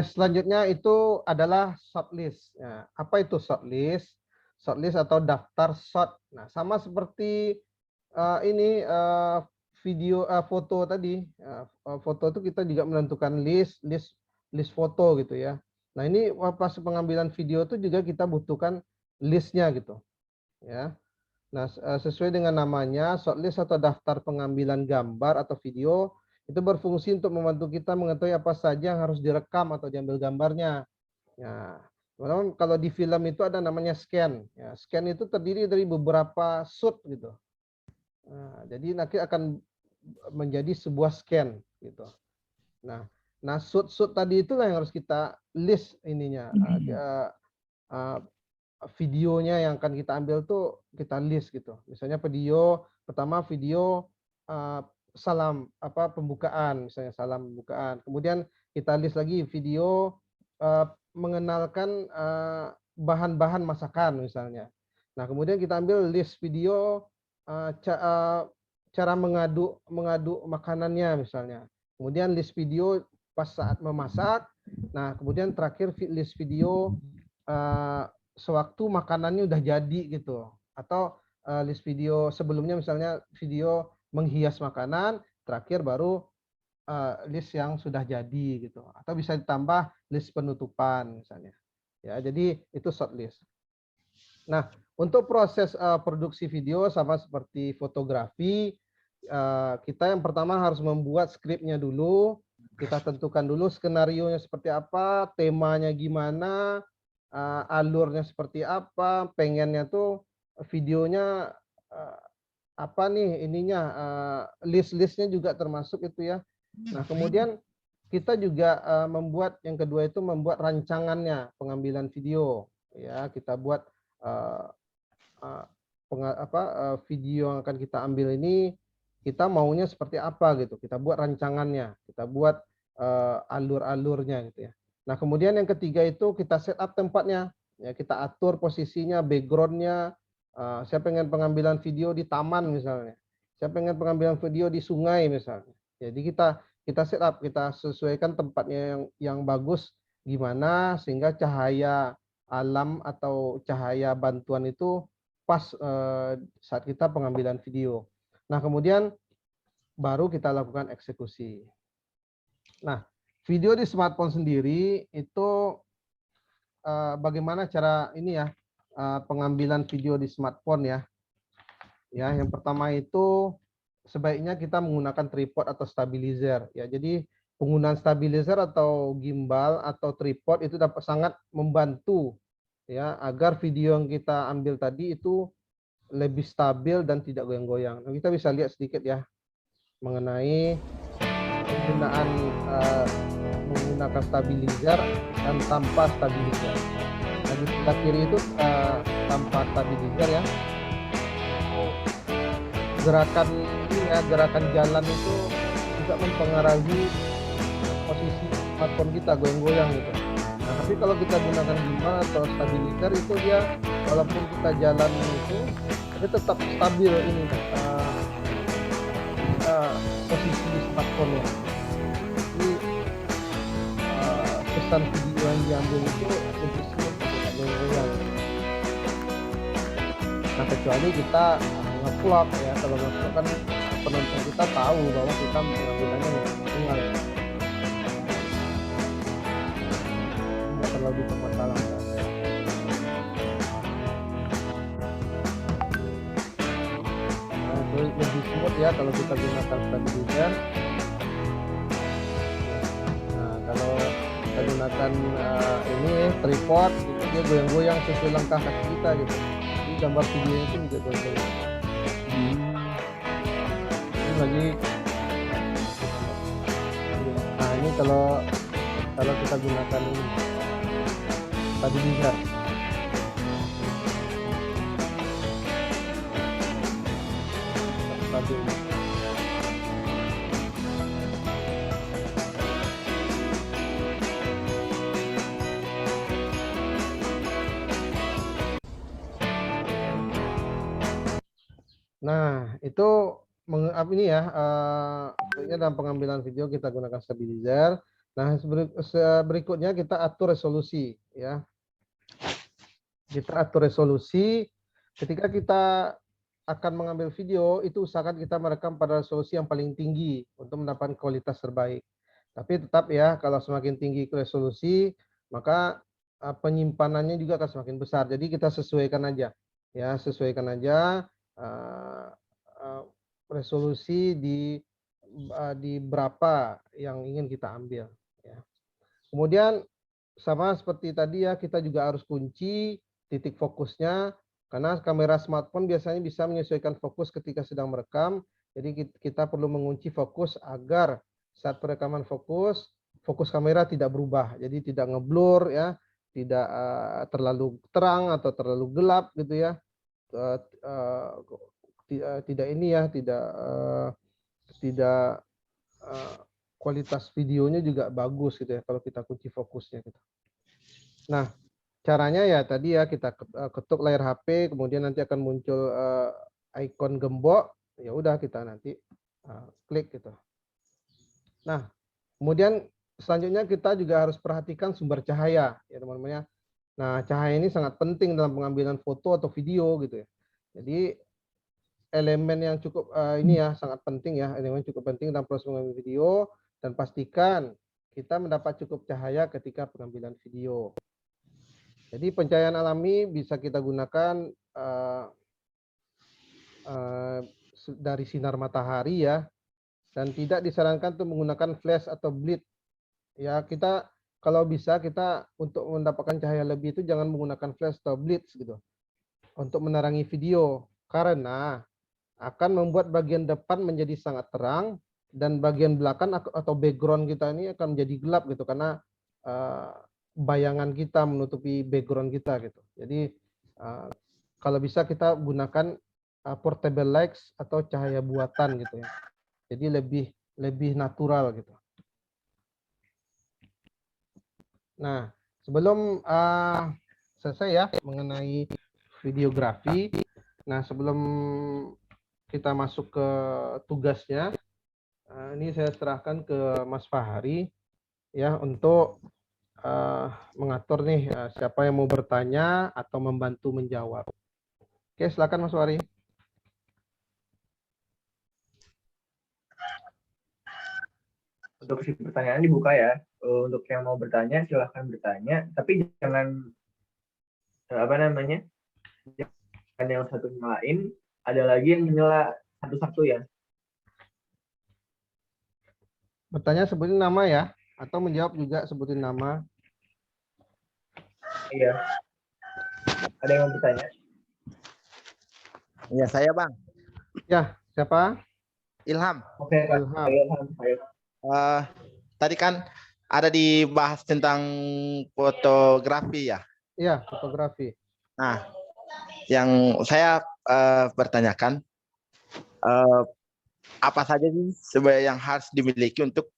selanjutnya itu adalah shortlist. Nah, apa itu shortlist? Shortlist atau daftar shot. Nah sama seperti ini video foto tadi. Foto itu kita juga menentukan list foto gitu ya. Nah ini pas pengambilan video itu juga kita butuhkan listnya gitu ya. Nah sesuai dengan namanya, shortlist atau daftar pengambilan gambar atau video itu berfungsi untuk membantu kita mengetahui apa saja yang harus direkam atau diambil gambarnya. Ya, teman-teman, kalau di film itu ada namanya scan. Ya, scan itu terdiri dari beberapa shoot gitu. Nah, jadi nanti akan menjadi sebuah scan gitu. Nah shoot tadi itulah yang harus kita list ininya, videonya yang akan kita ambil tuh kita list gitu. Misalnya pertama video salam pembukaan, misalnya salam pembukaan. Kemudian kita list lagi video mengenalkan bahan-bahan masakan misalnya. Nah kemudian kita ambil list video cara mengadu makanannya misalnya. Kemudian list video pas saat memasak. Nah kemudian terakhir list video sewaktu makanannya udah jadi gitu. Atau list video sebelumnya misalnya video menghias makanan, terakhir baru list yang sudah jadi gitu. Atau bisa ditambah list penutupan misalnya. Ya, jadi itu short list. Nah, untuk proses produksi video sama seperti fotografi, kita yang pertama harus membuat skripnya dulu. Kita tentukan dulu skenarionya seperti apa, temanya gimana, alurnya seperti apa, pengennya tuh videonya apa nih ininya, list-listnya juga termasuk itu ya. Nah kemudian kita juga membuat yang kedua itu membuat rancangannya pengambilan video ya. Kita buat video yang akan kita ambil ini kita maunya seperti apa gitu. Kita buat rancangannya, kita buat alur-alurnya gitu ya. Nah kemudian yang ketiga itu kita set up tempatnya ya, kita atur posisinya, backgroundnya. Saya pengen pengambilan video di taman misalnya, saya pengen pengambilan video di sungai misalnya. Jadi kita set up, kita sesuaikan tempatnya yang bagus gimana sehingga cahaya alam atau cahaya bantuan itu pas saat kita pengambilan video. Nah kemudian baru kita lakukan eksekusi. Nah video di smartphone sendiri itu bagaimana cara ini ya, pengambilan video di smartphone ya. Ya, yang pertama itu sebaiknya kita menggunakan tripod atau stabilizer ya. Jadi penggunaan stabilizer atau gimbal atau tripod itu dapat sangat membantu ya agar video yang kita ambil tadi itu lebih stabil dan tidak goyang-goyang. Nah, kita bisa lihat sedikit ya mengenai penggunaan menggunakan stabilizer dan tanpa stabilizer. Nah, di sebelah kiri itu tanpa stabilizer ya. Gerakan jalan itu juga mempengaruhi posisi smartphone kita goyang-goyang gitu. Nah, tapi kalau kita gunakan gimbal atau stabilizer itu dia walaupun kita jalan itu tapi tetap stabil ini posisi smartphone ya. Jadi pesan video yang diambil itu posisinya tidak goyang-goyang. Nah kecuali kita nge-vlog ya, kalau nge-vlog kan penonton kita tahu bahwa kita pengambilannya manual ya. Nggak terlalu bermasalah ya. tripod ya kalau kita gunakan stabilizer. Nah, kalau kita gunakan ini tripod, gitu, dia goyang-goyang sesuai langkah kaki kita gitu. Jadi gambar videonya itu juga goyang-goyang. Ini lagi. Nah ini kalau kita gunakan ini stabilizer. Stabil. Nah, itu ini ya, dalam pengambilan video kita gunakan stabilizer. Nah, berikutnya kita atur resolusi ya. Kita atur resolusi ketika kita akan mengambil video, itu usahakan kita merekam pada resolusi yang paling tinggi untuk mendapatkan kualitas terbaik. Tapi tetap ya, kalau semakin tinggi resolusi, maka penyimpanannya juga akan semakin besar. Jadi kita sesuaikan aja ya, sesuaikan aja resolusi di berapa yang ingin kita ambil ya. Kemudian sama seperti tadi ya, kita juga harus kunci titik fokusnya karena kamera smartphone biasanya bisa menyesuaikan fokus ketika sedang merekam. Jadi kita perlu mengunci fokus agar saat perekaman fokus kamera tidak berubah. Jadi tidak ngeblur ya, tidak terlalu terang atau terlalu gelap gitu ya. Tidak ini ya, tidak kualitas videonya juga bagus gitu ya kalau kita kunci fokusnya gitu. Nah, caranya ya tadi ya kita ketuk layar HP, kemudian nanti akan muncul ikon gembok, ya udah kita nanti klik gitu. Nah, kemudian selanjutnya kita juga harus perhatikan sumber cahaya ya teman-teman ya. Nah, cahaya ini sangat penting dalam pengambilan foto atau video gitu ya. Jadi elemen yang cukup ini ya sangat penting ya, elemen cukup penting dalam proses mengambil video, dan pastikan kita mendapat cukup cahaya ketika pengambilan video. Jadi pencahayaan alami bisa kita gunakan dari sinar matahari ya, dan tidak disarankan untuk menggunakan flash atau bleed. Ya kita kalau bisa kita untuk mendapatkan cahaya lebih itu jangan menggunakan flash atau bleed gitu untuk menerangi video, karena akan membuat bagian depan menjadi sangat terang dan bagian belakang atau background kita ini akan menjadi gelap gitu karena bayangan kita menutupi background kita gitu. Jadi kalau bisa kita gunakan portable lights atau cahaya buatan gitu ya. Jadi lebih natural gitu. Nah, sebelum selesai ya mengenai videografi. Nah, sebelum kita masuk ke tugasnya, ini saya serahkan ke Mas Fahri ya untuk mengatur nih siapa yang mau bertanya atau membantu menjawab. Oke, silakan Mas Fahri. Untuk si pertanyaan dibuka ya. Untuk yang mau bertanya silahkan bertanya, tapi jangan jangan yang satu nyalain, ada lagi yang menyela satu-satu ya. Bertanya sebutin nama ya, atau menjawab juga sebutin nama. Iya. Ada yang mau bertanya? Iya, saya Bang. Ya, siapa? Ilham. Oke, Kak. Ilham. Tadi kan ada dibahas tentang fotografi ya. Iya, fotografi. Nah, yang saya bertanyakan, apa saja sih sebenarnya yang harus dimiliki untuk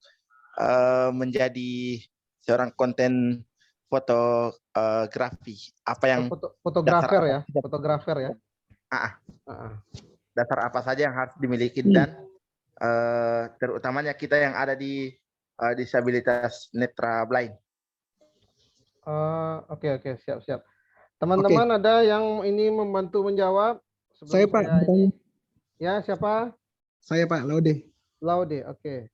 menjadi seorang konten fotografi? Apa yang fotografer ya, fotografer ya. Dasar apa saja yang harus dimiliki dan terutamanya kita yang ada di disabilitas netra blind. Oke, siap. Teman-teman ada yang ini membantu menjawab? Saya Pak. Ya, siapa? Saya Pak Laude. Laude, oke.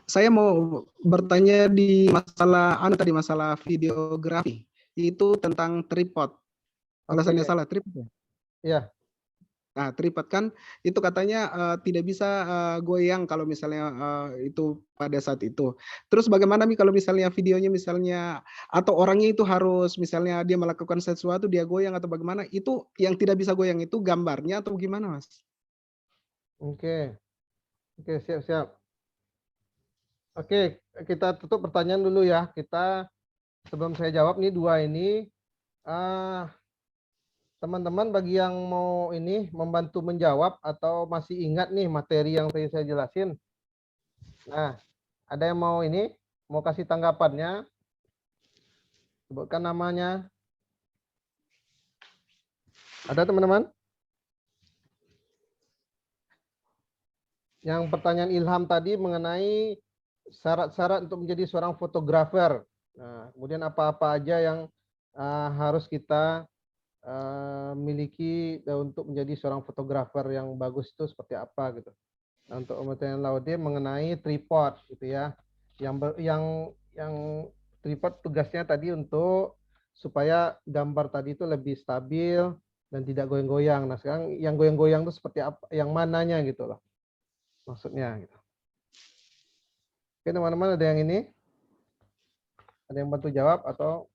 Saya mau bertanya di masalah videografi itu tentang tripod. Kalau saya salah tripod ya? Iya. Nah, tripod kan itu katanya tidak bisa goyang kalau misalnya itu pada saat itu. Terus bagaimana nih kalau misalnya videonya misalnya atau orangnya itu harus misalnya dia melakukan sesuatu dia goyang atau bagaimana? Itu yang tidak bisa goyang itu gambarnya atau gimana, Mas? Oke, oke, siap. Oke, kita tutup pertanyaan dulu ya. Kita sebelum saya jawab nih dua ini, teman-teman bagi yang mau ini membantu menjawab atau masih ingat nih materi yang tadi saya jelasin. Nah, ada yang mau ini, mau kasih tanggapannya? Sebutkan namanya. Ada teman-teman? Yang pertanyaan Ilham tadi mengenai syarat-syarat untuk menjadi seorang fotografer. Nah, kemudian apa-apa aja yang harus kita miliki untuk menjadi seorang fotografer yang bagus itu seperti apa gitu. Nah, untuk pertanyaan Laude mengenai tripod gitu ya. Yang tripod tugasnya tadi untuk supaya gambar tadi itu lebih stabil dan tidak goyang-goyang. Nah, sekarang yang goyang-goyang itu seperti apa? Yang mananya gitu loh. Maksudnya gitu. Oke, teman-teman ada yang ini? Ada yang bantu jawab atau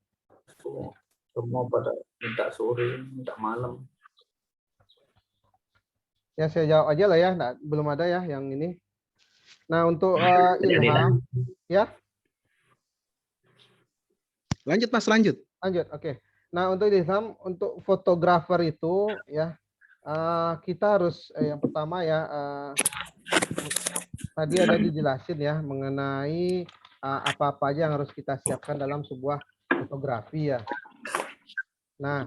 semua pada minta sore, minta malam. ya saya jawab aja lah ya. Nah, belum ada ya yang ini. Nah, untuk Ilham ya. Lanjut, Mas, lanjut. Lanjut, oke. Nah, untuk Ilham, untuk fotografer itu ya kita harus yang pertama ya tadi ada dijelasin ya mengenai apa-apa aja yang harus kita siapkan dalam sebuah fotografi ya. Nah,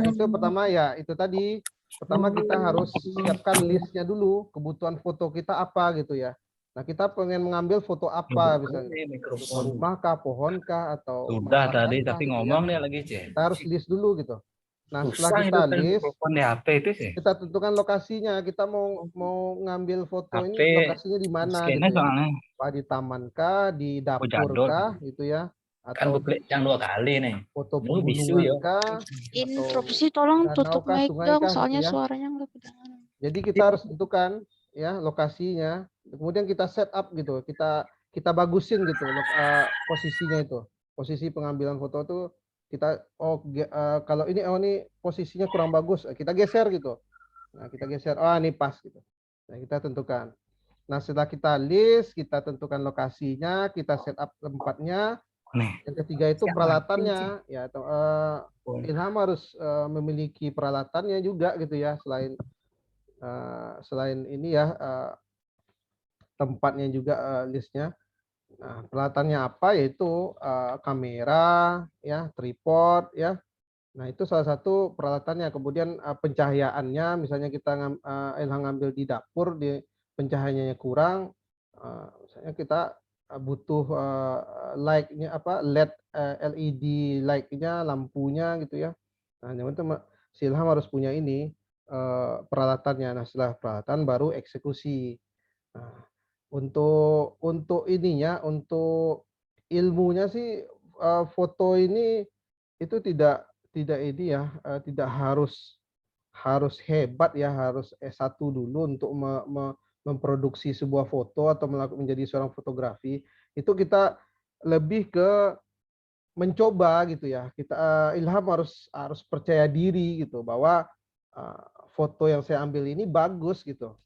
itu pertama ya itu tadi. Pertama kita harus siapkan listnya dulu, kebutuhan foto kita apa gitu ya. Nah, kita pengen mengambil foto apa misalnya. Rumah kah, pohon kah, atau Sudah masyarakat tadi kah, tapi gitu ya. ngomong dia lagi, Cek. Kita harus list dulu gitu. Nah, setelah Susah kita itu kan list, telepon di HP itu sih. kita tentukan lokasinya. Kita mau ngambil foto HP ini lokasinya di mana skena gitu ya. soalnya Apa di taman kah, di dapur jadul. kah gitu ya. Kan Atau buklik yang 2 kali nih. foto Lu bisu pegunungan ya. kah, Interupsi tolong danau tutup kah, mic sungai dong, kah, gitu soalnya ya. suaranya nggak kedengaran. Jadi kita harus tentukan ya lokasinya. Kemudian kita set up gitu. Kita bagusin gitu posisinya itu. Posisi pengambilan foto itu kita kalau ini posisinya kurang bagus, kita geser gitu. Nah, kita geser. Oh, ini pas gitu. Nah, kita tentukan. Nah, setelah kita list, kita tentukan lokasinya, kita set up tempatnya. Nih. Yang ketiga itu peralatannya ya Ilham harus memiliki peralatannya juga gitu ya selain ini ya tempatnya juga listnya. Nah, peralatannya apa yaitu kamera ya, tripod ya. Nah, itu salah satu peralatannya. Kemudian pencahayaannya misalnya kita Ilham ngambil di dapur di pencahayaannya kurang misalnya kita butuh light-nya LED LED light-nya, lampunya gitu ya. Nah, itu si Ilham harus punya ini peralatannya. Nah, setelah peralatan baru eksekusi. Nah, untuk ininya, untuk ilmunya sih foto ini itu tidak ini ya, tidak harus hebat ya, harus S1 dulu untuk memproduksi sebuah foto atau menjadi seorang fotografi. Itu kita lebih ke mencoba gitu ya. Kita Ilham harus percaya diri gitu bahwa foto yang saya ambil ini bagus gitu.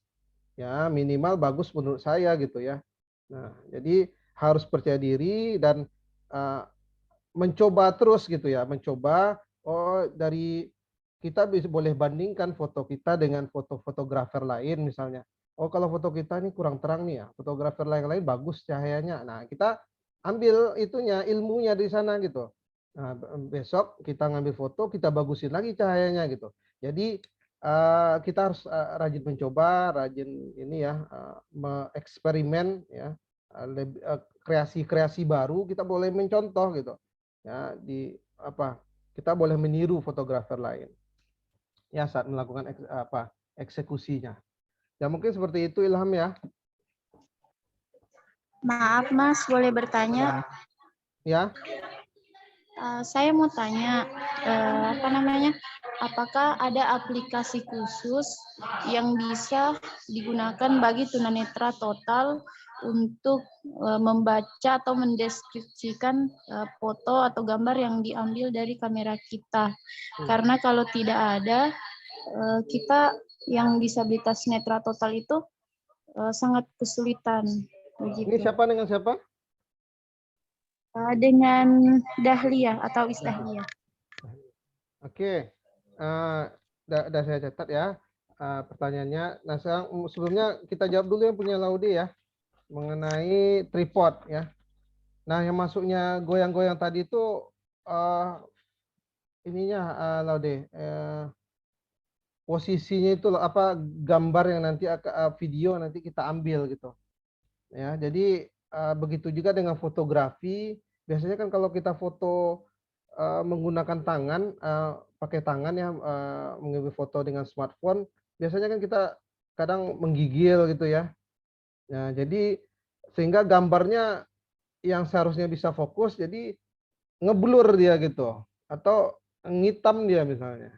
Ya, minimal bagus menurut saya gitu ya. Nah, jadi harus percaya diri dan mencoba terus gitu ya, mencoba dari kita boleh bandingkan foto kita dengan foto fotografer lain misalnya. Oh, kalau foto kita ini kurang terang nih ya, fotografer lain bagus cahayanya. Nah, kita ambil itunya, ilmunya di sana gitu. Nah, besok kita ngambil foto, kita bagusin lagi cahayanya gitu. Jadi kita harus rajin mencoba, rajin ini ya, eksperimen ya, kreasi-kreasi baru kita boleh mencontoh gitu. Ya, kita boleh meniru fotografer lain. Ya, saat melakukan eksekusinya. Ya, mungkin seperti itu Ilham ya. Maaf Mas, boleh bertanya? Ya. Saya mau tanya, apa namanya? Apakah ada aplikasi khusus yang bisa digunakan bagi tunanetra total untuk membaca atau mendeskripsikan foto atau gambar yang diambil dari kamera kita? Karena kalau tidak ada, kita yang disabilitas netra total itu sangat kesulitan. Ini Begitu. siapa dengan siapa? Dengan Dahlia atau Isdahlia. Oke, udah saya catat ya pertanyaannya. Nah, sebelumnya kita jawab dulu yang punya Laude ya, mengenai tripod ya. Nah, yang masuknya goyang-goyang tadi itu ininya Laude, posisinya itu apa gambar yang nanti video nanti kita ambil gitu. Ya, jadi begitu juga dengan fotografi. Biasanya kan kalau kita foto menggunakan tangan, pakai tangan ya, mengambil foto dengan smartphone, biasanya kan kita kadang menggigil gitu ya. Nah, jadi sehingga gambarnya yang seharusnya bisa fokus, jadi ngeblur dia gitu, atau ngitam dia misalnya.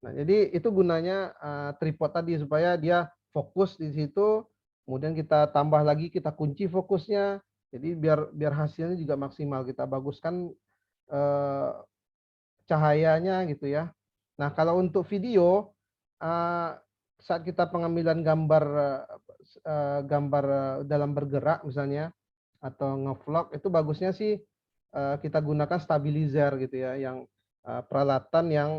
Nah, jadi itu gunanya tripod tadi supaya dia fokus di situ, kemudian kita tambah lagi, kita kunci fokusnya, jadi biar hasilnya juga maksimal, kita baguskan cahayanya gitu ya. Nah, kalau untuk video saat kita pengambilan gambar dalam bergerak misalnya atau ngevlog, itu bagusnya sih kita gunakan stabilizer gitu ya, yang peralatan yang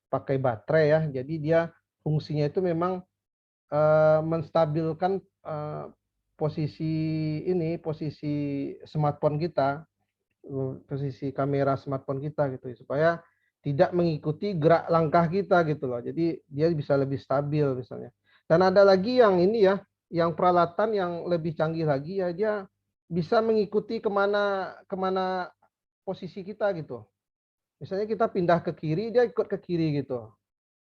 pakai baterai ya. Jadi dia fungsinya itu memang menstabilkan posisi smartphone kita, posisi kamera smartphone kita gitu ya, supaya tidak mengikuti gerak langkah kita gitu loh. Jadi dia bisa lebih stabil misalnya. Dan ada lagi yang ini ya, yang peralatan yang lebih canggih lagi ya, dia bisa mengikuti kemana posisi kita gitu. Misalnya kita pindah ke kiri, dia ikut ke kiri gitu.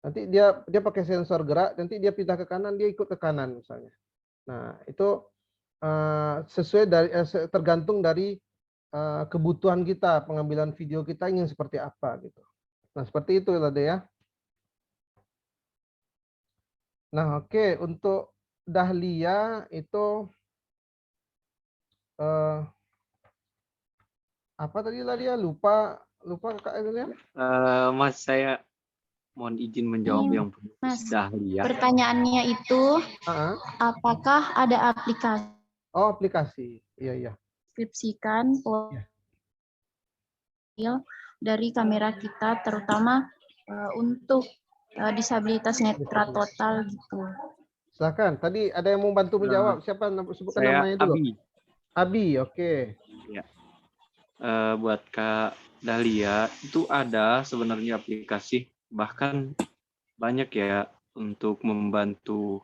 Nanti dia pakai sensor gerak, nanti dia pindah ke kanan, dia ikut ke kanan misalnya. Nah, itu sesuai dari tergantung dari kebutuhan kita, pengambilan video kita ingin seperti apa gitu. Nah, seperti itu Lade ya. Nah, oke, untuk Dahlia itu apa tadi Dahlia? Lupa Kak Dahlia? Mas, saya mohon izin menjawab Ini, yang Mas, Dahlia. pertanyaannya itu, apakah ada aplikasi Oh, aplikasi. Iya. deskripsikan profil dari kamera kita, terutama untuk disabilitas netra total gitu. Silakan. Tadi ada yang mau bantu menjawab. Siapa sebutkan Saya namanya dulu? Abi. Abi, oke. Ya. Buat Kak Dahlia itu ada sebenarnya aplikasi, bahkan banyak ya untuk membantu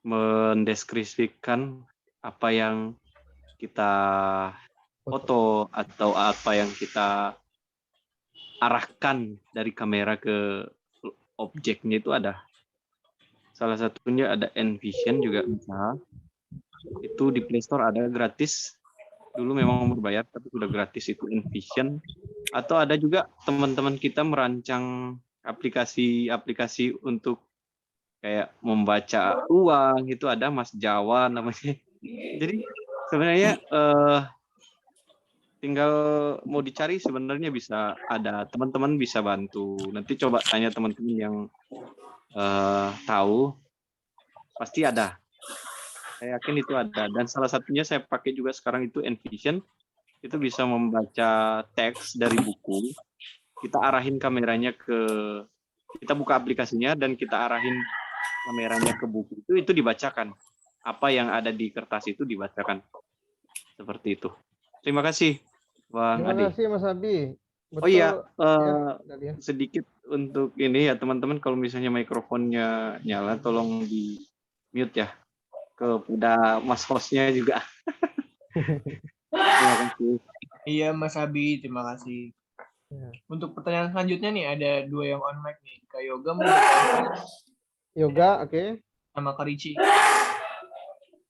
mendeskripsikan apa yang kita foto atau apa yang kita arahkan dari kamera ke objeknya, itu ada. Salah satunya ada Envision juga bisa. Itu di Play Store ada gratis. Dulu memang berbayar tapi sudah gratis itu Envision. Atau ada juga teman-teman kita merancang aplikasi untuk kayak membaca uang, itu ada Mas Jawa namanya. Jadi sebenarnya tinggal mau dicari sebenarnya bisa ada, teman-teman bisa bantu. Nanti coba tanya teman-teman yang tahu, pasti ada. Saya yakin itu ada. Dan salah satunya saya pakai juga sekarang itu Envision. Itu bisa membaca teks dari buku. Kita arahin kameranya kita buka aplikasinya dan kita arahin kameranya ke buku. Itu dibacakan. Apa yang ada di kertas itu dibacakan. Seperti itu. Terima kasih, Bang Adi. Terima kasih, Mas Abi. Betul, oh iya, ya. sedikit untuk ini ya teman-teman, kalau misalnya mikrofonnya nyala, tolong di mute ya. Kepada Mas hostnya juga. Terima kasih. Iya Mas Abi, terima kasih. Ya. Untuk pertanyaan selanjutnya nih, ada 2 yang on mic nih. Kak Yoga mau bertanya Yoga, oke. sama Kak Ricci.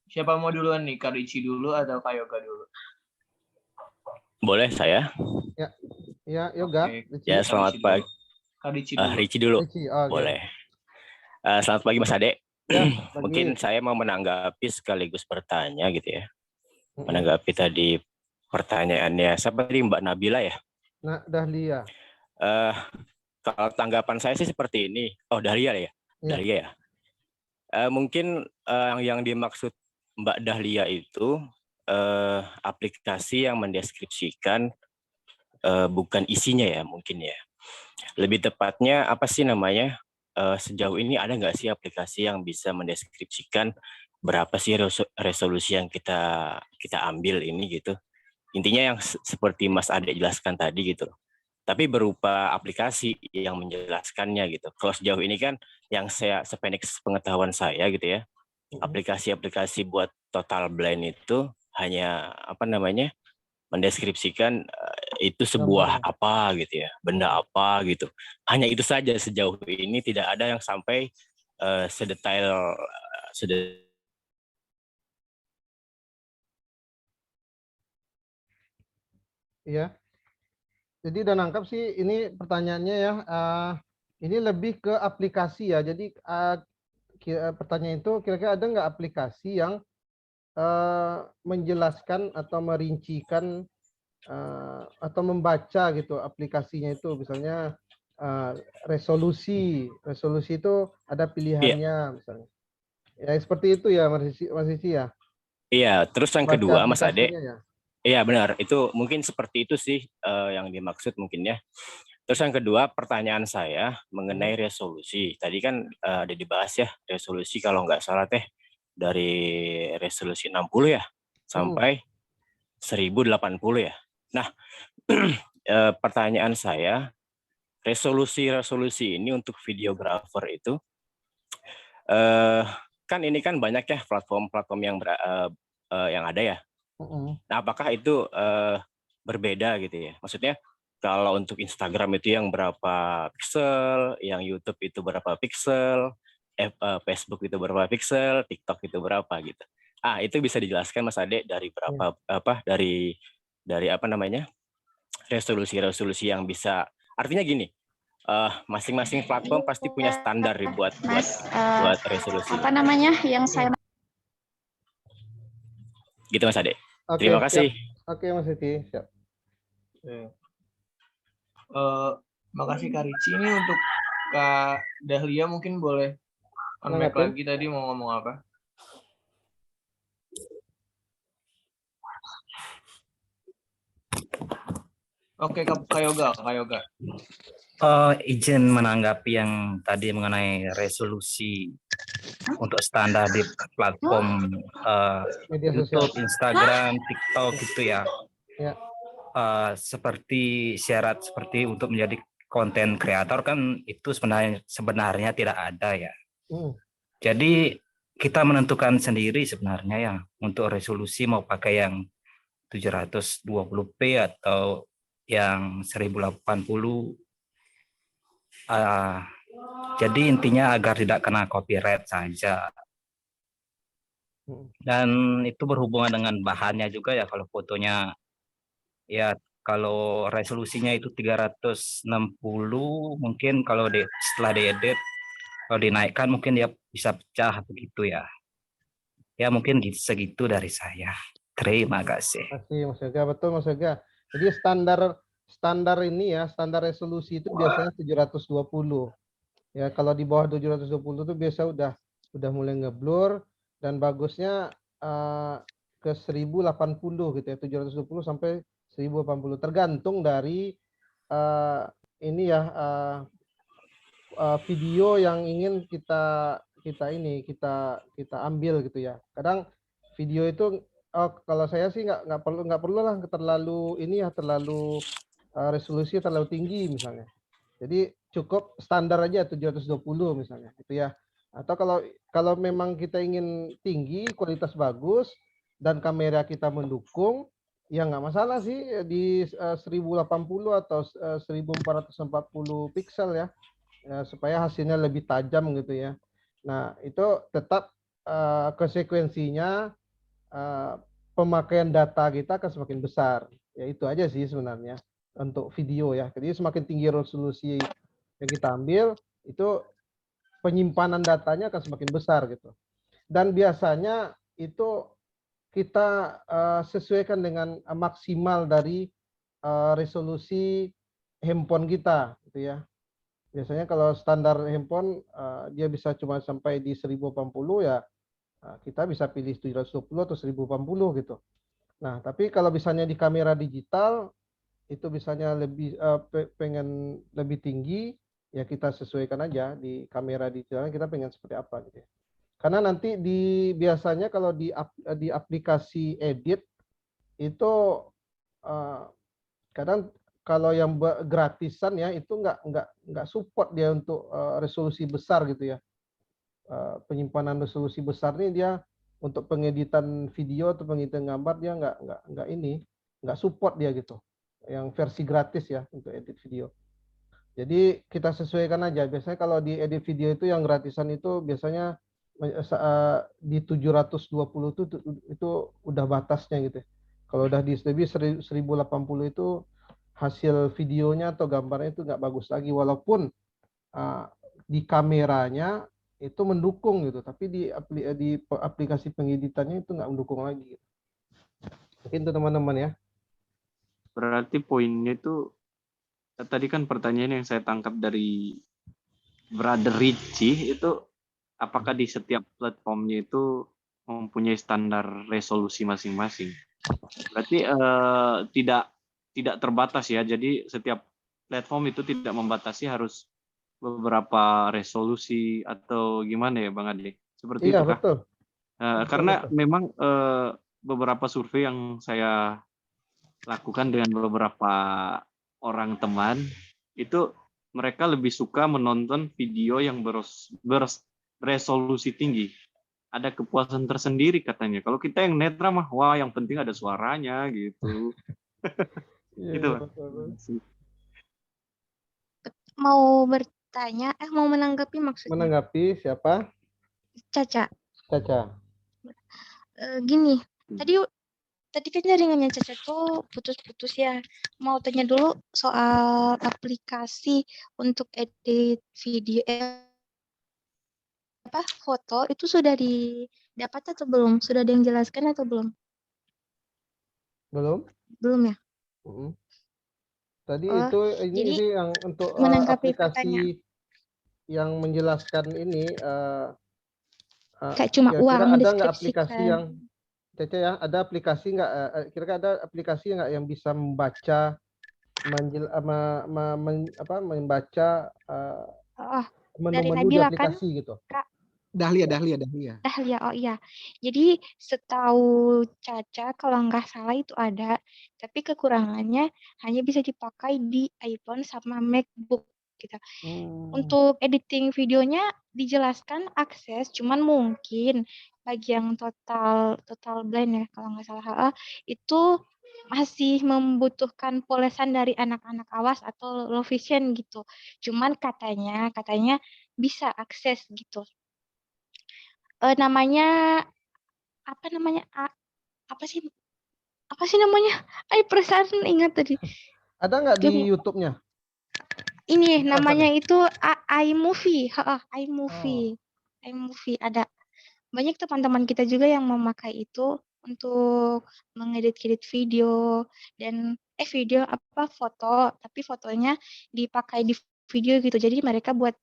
Siapa mau duluan nih, Kak Ricci dulu atau Kak Yoga dulu? Boleh saya? Ya, Ya, Yoga. Oke. Ricci. Ya, selamat pagi. Kadici dulu. Ricci dulu. Ricci, oke. Boleh. Selamat pagi Mas Ade. Ya, Mungkin pagi. saya mau menanggapi sekaligus bertanya gitu ya. Mm-mm. Menanggapi tadi pertanyaannya siapa tadi, Mbak Nabila ya? Nah, Dahlia. Kalau tanggapan saya sih seperti ini. Oh, Dahlia ya? Ya. Dahlia ya. Mungkin yang dimaksud Mbak Dahlia itu aplikasi yang mendeskripsikan bukan isinya ya mungkin ya. Lebih tepatnya apa sih namanya? Sejauh ini ada nggak sih aplikasi yang bisa mendeskripsikan berapa sih resolusi yang kita ambil ini gitu. Intinya yang seperti Mas Ade jelaskan tadi gitu. Tapi berupa aplikasi yang menjelaskannya gitu. Kalau sejauh ini kan yang saya sependek pengetahuan saya gitu ya, aplikasi-aplikasi buat total blind itu hanya apa namanya mendeskripsikan itu sebuah apa gitu ya, benda apa gitu. Hanya itu saja sejauh ini, tidak ada yang sampai sedetail Iya. Jadi udah nangkap sih ini pertanyaannya ya. Ini lebih ke aplikasi ya. Jadi pertanyaan itu kira-kira ada nggak aplikasi yang menjelaskan atau merincikan atau membaca gitu aplikasinya itu, misalnya resolusi itu ada pilihannya misalnya. Ya seperti itu ya Mas Sisi ya. Iya, terus yang Baca kedua Mas Ade. aplikasinya ya. Iya benar, itu mungkin seperti itu sih yang dimaksud mungkin ya. Terus yang kedua pertanyaan saya mengenai resolusi. Tadi kan ada dibahas ya resolusi kalau nggak salah teh dari resolusi 60 ya sampai 1080 ya. Nah pertanyaan saya resolusi ini untuk videographer itu kan ini kan banyak ya platform-platform yang ada ya. Nah, apakah itu berbeda gitu ya? Maksudnya kalau untuk Instagram itu yang berapa pixel, yang YouTube itu berapa pixel, Facebook itu berapa pixel, TikTok itu berapa gitu. Itu bisa dijelaskan Mas Ade dari berapa dari apa namanya? Resolusi yang bisa. Artinya gini, masing-masing platform pasti punya standar buat resolusi. Apa namanya yang saya Gitu Mas Ade. Oke, Terima kasih. siap. Oke Mas Siti, siap. Makasih Kak Ricci. Ini untuk Kak Dahlia mungkin boleh unmic lagi, tadi mau ngomong apa? Oke, Kak Yoga. Izin menanggapi yang tadi mengenai resolusi untuk standar di platform YouTube, Instagram, TikTok gitu ya. Seperti syarat seperti untuk menjadi konten kreator kan itu sebenarnya tidak ada ya. Jadi kita menentukan sendiri sebenarnya ya untuk resolusi mau pakai yang 720p atau yang 1080. Jadi intinya agar tidak kena copyright saja. Dan itu berhubungan dengan bahannya juga ya. Kalau fotonya ya kalau resolusinya itu 360 mungkin kalau setelah diedit kalau dinaikkan mungkin dia bisa pecah begitu ya. Ya mungkin segitu dari saya. Terima kasih. Terima kasih Mas Yoga, betul Mas Yoga. Jadi standar ini ya, standar resolusi itu biasanya 720. Ya, kalau di bawah 720 itu biasa udah mulai ngeblur dan bagusnya ke 1080 gitu ya, 720 sampai 1080 tergantung dari ini ya video yang ingin kita ambil gitu ya. Kadang video itu kalau saya sih nggak perlu lah terlalu resolusi terlalu tinggi misalnya. Jadi cukup standar aja 720 misalnya gitu ya. Atau kalau memang kita ingin tinggi, kualitas bagus dan kamera kita mendukung, ya nggak masalah sih di 1080 atau 1440 pixel ya, supaya hasilnya lebih tajam gitu ya. Nah itu tetap konsekuensinya pemakaian data kita akan semakin besar. Ya itu aja sih sebenarnya. untuk video ya. Jadi semakin tinggi resolusi yang kita ambil, itu penyimpanan datanya akan semakin besar gitu. Dan biasanya itu kita sesuaikan dengan maksimal dari resolusi handphone kita gitu ya. Biasanya kalau standar handphone dia bisa cuma sampai di 1080 ya, kita bisa pilih 720 atau 1080 gitu. Nah, tapi kalau misalnya di kamera digital itu misalnya lebih pengen lebih tinggi, ya kita sesuaikan aja di kamera digital kita pengen seperti apa gitu ya. Karena nanti biasanya kalau di aplikasi edit itu kadang kalau yang gratisan ya itu nggak support dia untuk resolusi besar gitu ya. Penyimpanan resolusi besar nih dia untuk pengeditan video atau pengeditan gambar dia nggak support dia gitu. Yang versi gratis ya untuk edit video. Jadi kita sesuaikan aja. Biasanya kalau di edit video itu yang gratisan itu biasanya di 720 itu udah batasnya gitu. Kalau udah di lebih 1080 itu hasil videonya atau gambarnya itu nggak bagus lagi, walaupun di kameranya itu mendukung gitu, tapi di aplikasi pengeditannya itu nggak mendukung lagi. Mungkin itu teman-teman ya. Berarti poinnya itu tadi kan pertanyaan yang saya tangkap dari Brother Richie itu, apakah di setiap platformnya itu mempunyai standar resolusi masing-masing? Berarti tidak terbatas ya. Jadi setiap platform itu tidak membatasi harus beberapa resolusi atau gimana ya Bang Ade? Seperti Iya, itu kah? betul. Karena Betul. memang beberapa survei yang saya lakukan dengan beberapa orang teman itu mereka lebih suka menonton video yang beresolusi tinggi. Ada kepuasan tersendiri katanya. Kalau kita yang netra mah, wah yang penting ada suaranya gitu. Gitu. Mau bertanya, mau menanggapi maksudnya? Menanggapi siapa? Caca. Caca. Gini, tadi kan jaringannya Caca tuh putus-putus ya. Mau tanya dulu soal aplikasi untuk edit video foto itu sudah didapat atau belum? Sudah ada yang jelaskan atau belum? Belum? Belum ya? Tadi Oh, itu ini jadi sih yang untuk menanggapi aplikasi pertanyaan. yang menjelaskan ini Kayak cuma kira-kira uang ada nggak aplikasi mendeskripsikan. yang Cece ya, ada aplikasi nggak kira-kira ada aplikasi nggak yang bisa membaca membaca Dari menu-menu di Nabila kan, aplikasi gitu. Kak? Dahlia. Dahlia, oh iya. Jadi setahu Caca kalau nggak salah itu ada, tapi kekurangannya hanya bisa dipakai di iPhone sama MacBook gitu. Untuk editing videonya dijelaskan akses, cuman mungkin bagi yang total blind ya kalau nggak salah itu masih membutuhkan polesan dari anak-anak awas atau low vision gitu. Cuman katanya bisa akses gitu. Namanya apa sih namanya? Perasaan ingat tadi. Ada nggak di YouTube-nya? Ini namanya itu iMovie, iMovie ada. Banyak teman-teman kita juga yang memakai itu untuk mengedit video dan foto, tapi fotonya dipakai di video gitu. Jadi mereka buat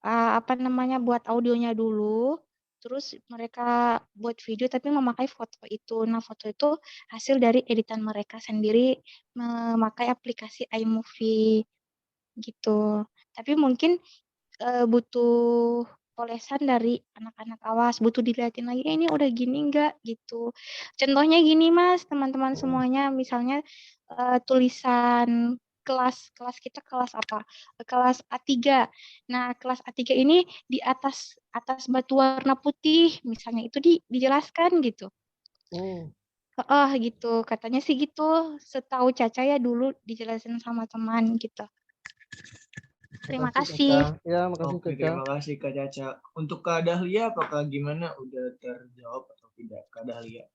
buat audionya dulu, terus mereka buat video tapi memakai foto itu. Nah, foto itu hasil dari editan mereka sendiri memakai aplikasi iMovie gitu. Tapi mungkin butuh polesan dari anak-anak awas, butuh dilihatin lagi, ini udah gini enggak gitu. Contohnya gini Mas, teman-teman semuanya, misalnya tulisan kelas kita kelas apa? Kelas A3. Nah, kelas A3 ini di atas batu warna putih, misalnya itu dijelaskan gitu. Gitu. Katanya sih gitu. Setahu Caca ya dulu dijelasin sama teman gitu. Terima kasih. Ya, makasih Oke, terima kasih Kak Caca. Untuk Kak Dahlia apakah gimana? Udah terjawab atau tidak Kak Dahlia?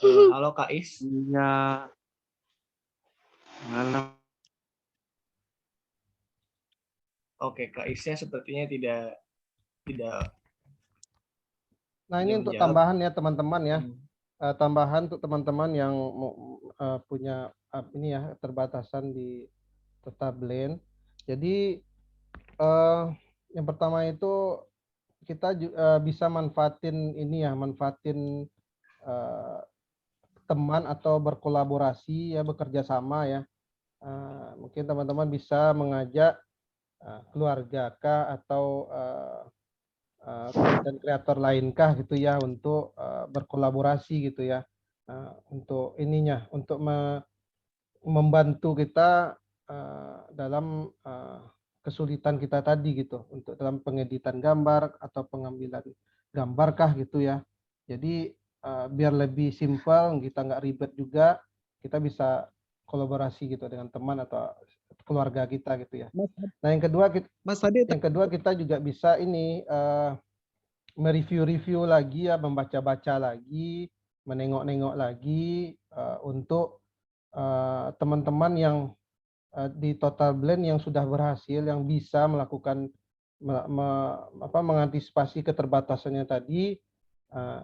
Halo Kak Is. Iya. Mana? Oke, Kak Isnya sepertinya tidak Nah, ini tidak untuk menjawab. tambahan ya teman-teman ya. Tambahan untuk teman-teman yang punya ini ya keterbatasan di Total Blend. Jadi yang pertama itu kita bisa manfaatin ini ya, manfaatin teman atau berkolaborasi ya, bekerja sama ya. Mungkin teman-teman bisa mengajak keluarga kah atau konten kreator lainkah gitu ya untuk berkolaborasi gitu ya, untuk ininya, untuk membantu kita dalam kesulitan kita tadi gitu, untuk dalam pengeditan gambar atau pengambilan gambarkah gitu ya. Jadi biar lebih simpel, kita nggak ribet juga, kita bisa kolaborasi gitu dengan teman atau keluarga kita gitu ya. Nah yang kedua kita juga bisa ini mereview-review lagi ya, membaca-baca lagi, menengok-nengok lagi untuk teman-teman yang di Total Blend yang sudah berhasil, yang bisa melakukan mengantisipasi keterbatasannya tadi,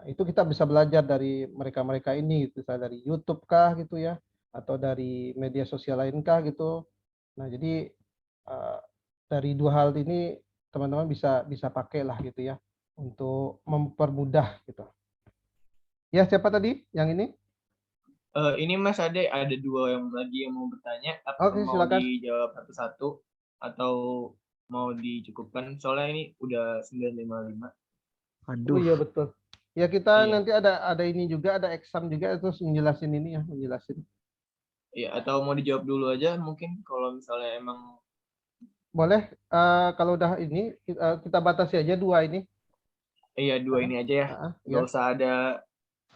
itu kita bisa belajar dari mereka-mereka ini, gitu, dari YouTube kah gitu ya, atau dari media sosial lain kah gitu. Nah jadi dari dua hal ini teman-teman bisa pakai lah gitu ya, untuk mempermudah gitu. Ya siapa tadi yang ini? Ini Mas Ade, ada dua yang lagi yang mau bertanya. Apa Oke, mau silakan. dijawab satu-satu atau mau dicukupkan? Soalnya ini udah 9.55. Oh iya betul. Ya kita Iya. nanti ada ini juga, ada exam juga, terus menjelasin ini ya, menjelasin. Iya, atau mau dijawab dulu aja mungkin kalau misalnya emang. Boleh, kalau udah ini kita batasi aja dua ini. Iya, dua ini aja ya. Nggak Ya. usah ada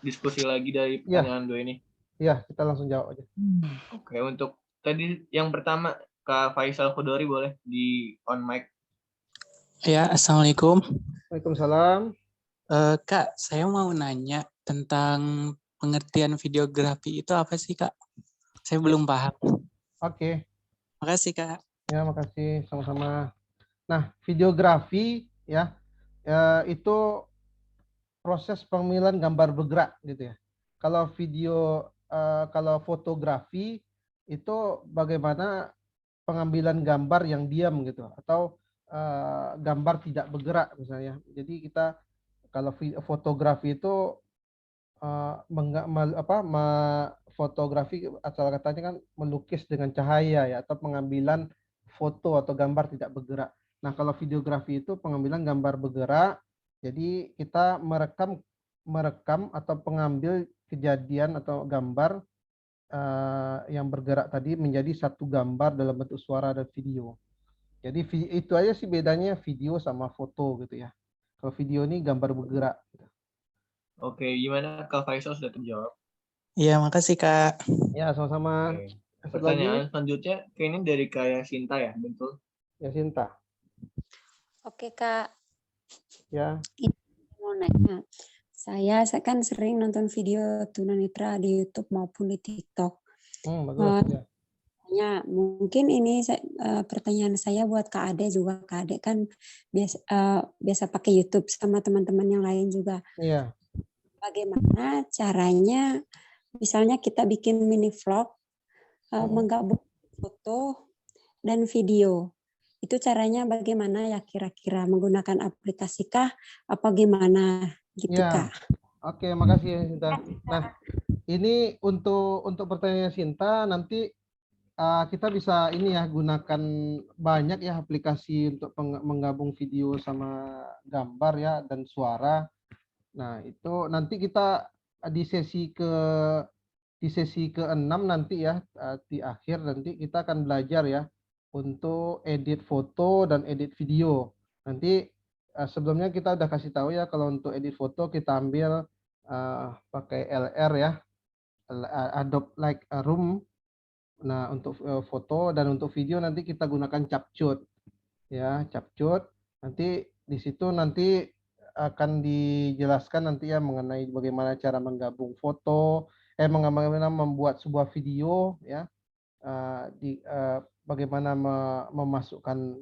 diskusi lagi dari pertanyaan dua ini. Iya, kita langsung jawab aja. Oke, untuk tadi yang pertama, Kak Faisal Khudori boleh di on mic. Ya, Assalamualaikum. Waalaikumsalam. Kak, saya mau nanya tentang pengertian videografi itu apa sih, Kak? Saya belum paham. Oke. Makasih, Kak. Ya, makasih. Sama-sama. Nah, videografi ya, itu proses pengambilan gambar bergerak gitu ya. Kalau video, kalau fotografi itu bagaimana pengambilan gambar yang diam gitu, atau gambar tidak bergerak misalnya. Jadi kita kalau fotografi itu fotografi asal katanya kan melukis dengan cahaya ya, atau pengambilan foto atau gambar tidak bergerak. Nah kalau videografi itu pengambilan gambar bergerak. Jadi kita merekam atau pengambil kejadian atau gambar yang bergerak tadi menjadi satu gambar dalam bentuk suara dan video. Jadi itu aja sih bedanya video sama foto gitu ya. Kalau video ini gambar bergerak. Oke, gimana Kak Faisal sudah terjawab? Iya, makasih, Kak. Ya, sama-sama. Oke. Pertanyaan selanjutnya kayaknya dari Kak Yasinta ya, betul? Yasinta. Oke, Kak. Ya. Ini mau nanya. Saya kan sering nonton video tunanetra di YouTube maupun di TikTok. Bagus. Ya, mungkin ini pertanyaan saya buat Kak Ade juga. Kak Ade kan biasa pakai YouTube sama teman-teman yang lain juga. Iya. Bagaimana caranya, misalnya kita bikin mini vlog, menggabung foto dan video. Itu caranya bagaimana ya kira-kira? Menggunakan aplikasi kah? Apa gimana gitu, ya. Kak? Oke, makasih Sinta. Nah, ini untuk pertanyaan Sinta, nanti kita bisa ini ya, gunakan banyak ya aplikasi untuk menggabung video sama gambar ya, dan suara. Nah, itu nanti kita di sesi ke-6 nanti ya, di akhir nanti kita akan belajar ya untuk edit foto dan edit video. Nanti sebelumnya kita udah kasih tahu ya, kalau untuk edit foto kita ambil pakai LR ya, Adobe Lightroom. Nah, untuk foto dan untuk video nanti kita gunakan CapCut ya, CapCut. Nanti di situ nanti akan dijelaskan nanti ya mengenai bagaimana cara menggabung foto, bagaimana membuat sebuah video ya, bagaimana memasukkan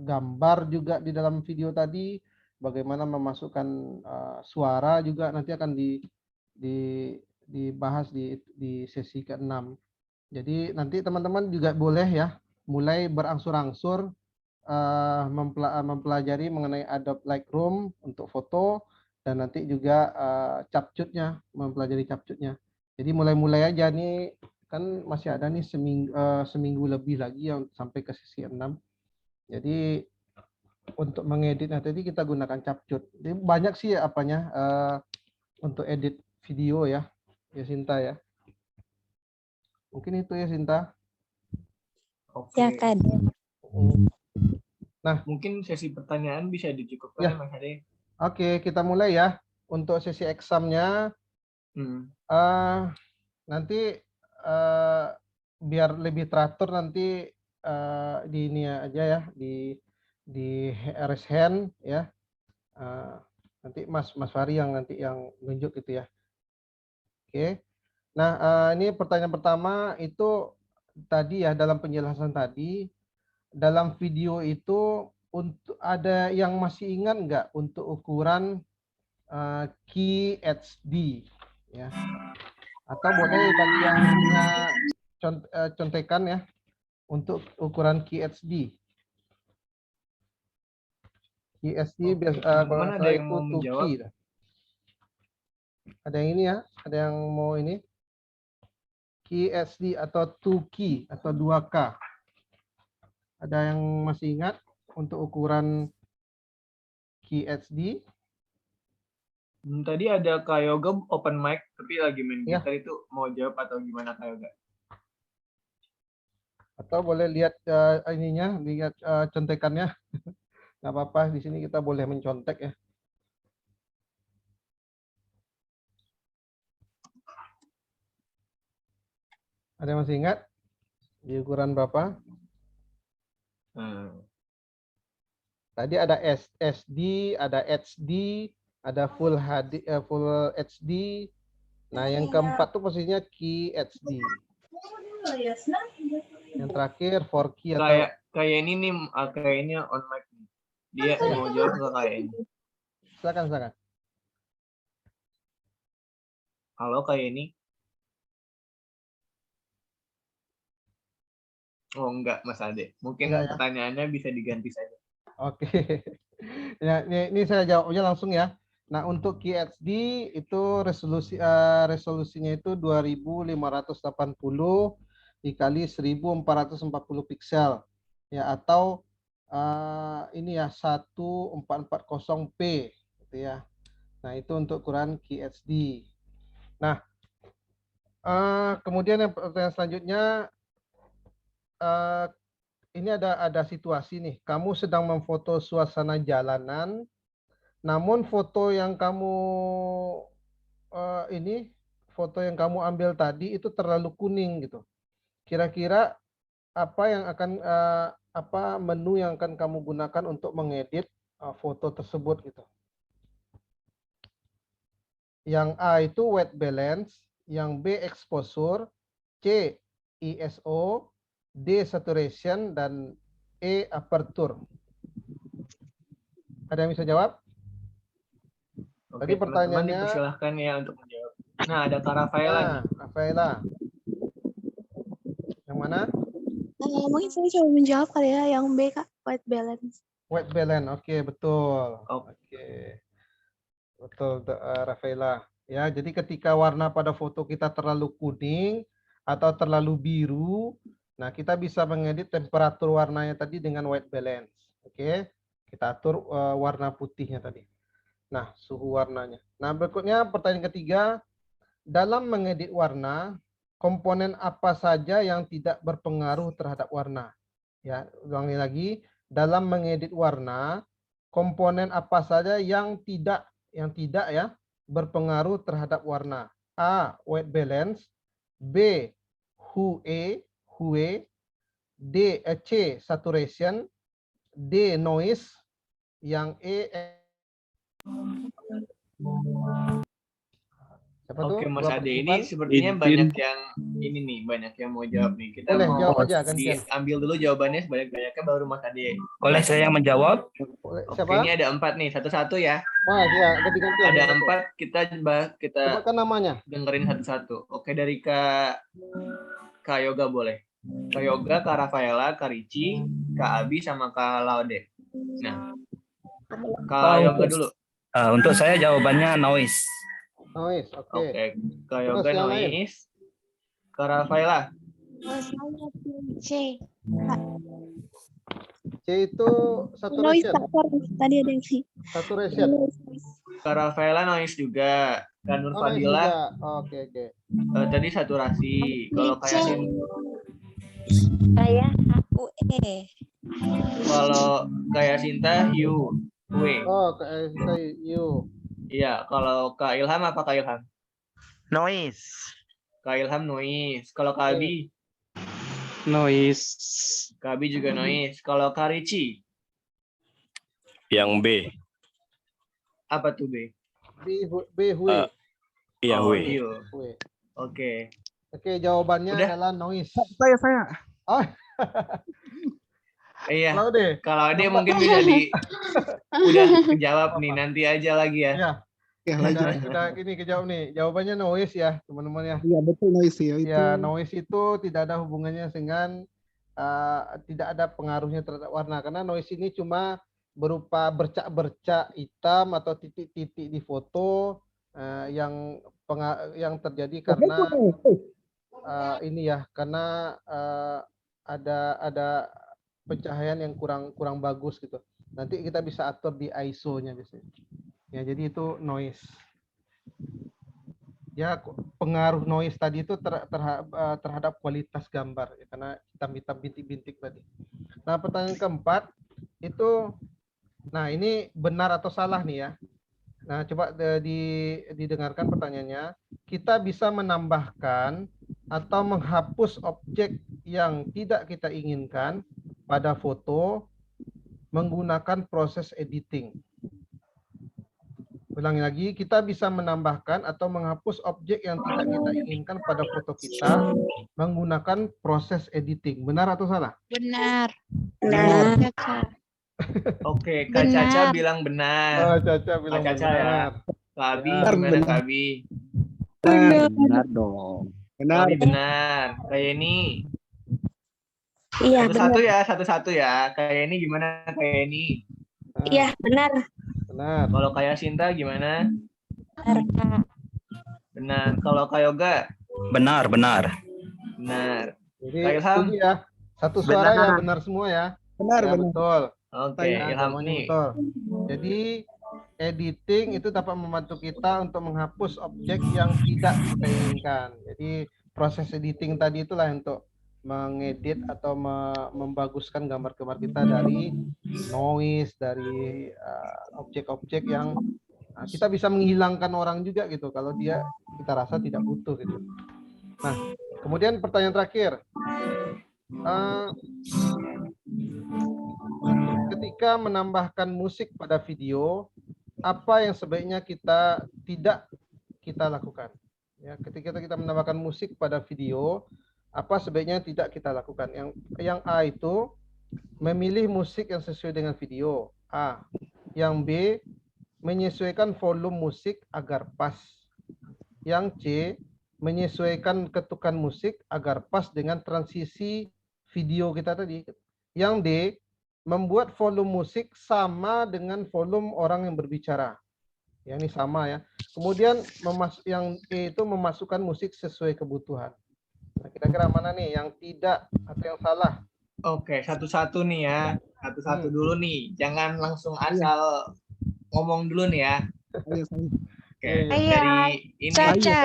gambar juga di dalam video tadi, bagaimana memasukkan suara juga nanti akan dibahas di sesi ke-6. Jadi nanti teman-teman juga boleh ya mulai berangsur-angsur mempelajari mengenai Adobe Lightroom untuk foto dan nanti juga capcutnya, mempelajari capcutnya. Jadi mulai-mulai aja nih, kan masih ada nih seminggu lebih lagi yang sampai ke sesi 6. Jadi untuk mengeditnya tadi kita gunakan capcut. Jadi banyak sih apanya untuk edit video ya Sinta ya. Mungkin itu ya Sinta. Oke. Ya Kak. Nah, mungkin sesi pertanyaan bisa dicukupkan ya, Mas Ade. Oke, kita mulai ya. Untuk sesi examnya, nanti biar lebih teratur nanti di ini aja ya, di raise hand ya. Nanti Mas Fahri yang nanti yang nunjuk gitu ya. Oke. Nah, ini pertanyaan pertama itu tadi ya, dalam penjelasan tadi, dalam video itu untuk ada yang masih ingat nggak untuk ukuran QHD ya, atau boleh bagi yang punya contekan ya untuk ukuran QHD. QHD biasa kalau ada yang itu mau menjawab? 2K. Ada yang ini ya, ada yang mau ini QHD atau 2K atau 2K. Ada yang masih ingat untuk ukuran QHD? Tadi ada Kak Yoga open mic, tapi lagi main gitar itu mau jawab atau gimana Kak Yoga? Atau boleh lihat ininya, lihat contekannya. Nggak apa-apa, di sini kita boleh mencontek ya. Ada yang masih ingat? Di ukuran berapa? Tadi ada SD, ada HD, ada Full HD. Nah, yang keempat tuh posisinya QHD. Yang terakhir 4K atau kayak ini nih, kayaknya on mic nih. Dia mau jawab nggak kayak ini? Silakan. Halo, kayak ini. Oh enggak, Mas Ade. Mungkin enggak, ya? Pertanyaannya bisa diganti saja. Oke. Ya, ini saya jawabnya langsung ya. Nah, untuk QHD itu resolusinya itu 2580 dikali 1440 piksel ya, atau ini ya 1440p gitu ya. Nah, itu untuk ukuran QHD. Nah, kemudian yang pertanyaan selanjutnya, ini ada situasi nih, kamu sedang memfoto suasana jalanan, namun foto yang kamu foto yang kamu ambil tadi itu terlalu kuning gitu. Kira-kira apa yang akan menu yang akan kamu gunakan untuk mengedit foto tersebut gitu. Yang A itu white balance, yang B exposure, C ISO, D saturation, dan E aperture. Ada yang bisa jawab? Oke, tadi pertanyaannya dipersilahkan ya untuk menjawab. Nah, ada Kak Rafaela. Rafaela. Yang mana? Mungkin saya coba menjawab kali ya, yang B Kak, white balance. White balance, oke, betul. Oke. Betul, Rafaela. Ya, jadi ketika warna pada foto kita terlalu kuning atau terlalu biru, nah kita bisa mengedit temperatur warnanya tadi dengan white balance. Oke, kita atur warna putihnya tadi. Nah, suhu warnanya. Nah, berikutnya pertanyaan ketiga, dalam mengedit warna, komponen apa saja yang tidak berpengaruh terhadap warna? Ya, ulangi lagi, dalam mengedit warna, komponen apa saja yang tidak ya berpengaruh terhadap warna? A. White balance, B. Hue, D. C. Saturation, D. Noise, yang E. Siapa tuh? Oke, Mas Dua Ade, ini partisipan? sepertinya Intin. banyak yang ini nih, banyak yang mau jawab nih. Kita Boleh, mau jawab aja gantian. diambil dulu jawabannya sebanyak-banyaknya baru Mas Ade. Boleh saya yang menjawab? Boleh. Oke, Siapa? ini ada 4 nih, satu-satu ya. Wah, ya, ganti-gantian. Ada satu. 4, kita Sebutkan namanya. dengerin satu-satu. Oke, dari Kak Yoga boleh. Kak Yoga, Kak Rafaela, Kak Ricci, Kak Abi, sama Kak Laude. Nah, Kak Yoga dulu. Untuk saya jawabannya noise. Noise, oke. Oke, Kak Terus Yoga yang lain? noise. Kak Rafaela. Saya C. C itu Noise saturation. tadi ada yang C. Saturation. Kak Rafaela noise juga. Kak Nur Oh, noise Fadila juga. Oke. tadi saturasi. Kalau kayak Saya HUE. kalau kayak Sinta you. Oh, saya you. Iya, kalau Kak Ilham apa Kak Ilham? Noise. Kak Ilham noise. Kalau Kak Abi? Noise. Kak Abi juga noise. Kalau Kak Ricci? Yang B. Apa tuh B? B Hui. Iya, Oh, Hui. you. Hui. Oke. Oke, jawabannya Udah? adalah noise. Saya. Oh, Iya. Laude. Kalau dia mungkin bisa udah kejawab nih, nanti aja lagi ya. Ya. Ya, lanjut. Kita ini kejawab nih. Jawabannya noise ya, teman-teman ya. Iya, betul noise ya itu. Ya, noise itu tidak ada hubungannya dengan tidak ada pengaruhnya terhadap warna, karena noise ini cuma berupa bercak-bercak hitam atau titik-titik di foto yang terjadi karena ini ya, karena ada pencahayaan yang kurang bagus gitu. Nanti kita bisa atur di ISO-nya biasanya. Ya, jadi itu noise. Ya, pengaruh noise tadi itu terhadap kualitas gambar ya, karena hitam-hitam bintik-bintik tadi. Nah, pertanyaan keempat itu, nah ini benar atau salah nih ya. Nah, coba didengarkan pertanyaannya. Kita bisa menambahkan atau menghapus objek yang tidak kita inginkan pada foto menggunakan proses editing. Ulangi lagi, kita bisa menambahkan atau menghapus objek yang tidak kita inginkan pada foto kita menggunakan proses editing. Benar atau salah? Benar. Benar. Oke, Kak Caca Benar. bilang benar. Oh, Caca bilang Kak Caca ya. benar. Kak Abi Ya. gimana Kak Abi? Benar dong. Kak Benar. Abi benar. Kayak ini. Iya, Satu-satu benar. ya, satu-satu ya. Kayak ini gimana kayak ini? Iya, benar. Benar. Kalau kayak Sinta gimana? Benar, Kak. Benar. Kalau Kak Yoga? Benar. Benar. Jadi Kak Ilham? setuju ya. Satu suara Benar. ya, benar semua ya. Benar, Ya, benar. betul. Oke, Ya, Ilham jawabannya nih. betul. Jadi editing itu dapat membantu kita untuk menghapus objek yang tidak kita inginkan. Jadi proses editing tadi itulah untuk mengedit atau membaguskan gambar-gambar kita dari noise, dari objek-objek yang kita bisa menghilangkan orang juga gitu kalau dia kita rasa tidak butuh gitu. Nah, kemudian pertanyaan terakhir. Ketika menambahkan musik pada video, apa yang sebaiknya kita tidak kita lakukan? Ya, ketika kita menambahkan musik pada video, apa sebaiknya tidak kita lakukan? Yang A itu memilih musik yang sesuai dengan video. A. Yang B, menyesuaikan volume musik agar pas. Yang C, menyesuaikan ketukan musik agar pas dengan transisi video kita tadi. Yang D, membuat volume musik sama dengan volume orang yang berbicara. Ya, ini sama ya. Kemudian yang E itu memasukkan musik sesuai kebutuhan. Nah, kira-kira mana nih yang tidak atau yang salah? Oke, satu-satu nih ya. Satu-satu dulu nih. Jangan langsung asal ngomong dulu nih ya. Oke, Iya. dari ini Caca.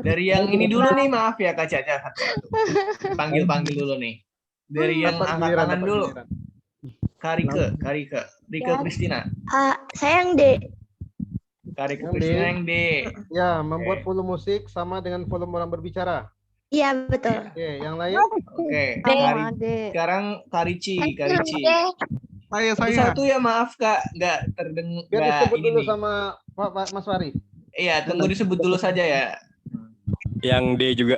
dari yang ini dulu nih, maaf ya Kak Caca, satu-satu. Panggil dulu nih. Dari yang Dapat angkat giliran, tangan dapat dulu. giliran. Rike Kristina. Saya yang D. Rike Yang D. Kristina yang D. Ya, membuat volume musik sama dengan volume orang berbicara. Iya, betul. Oke, yang lain? Oke, D. sekarang Karici. Satu ya, maaf Kak, nggak terdengar. Biar disebut dulu sama Pak Mas Fari. Iya, tunggu disebut dulu saja ya. Yang D juga.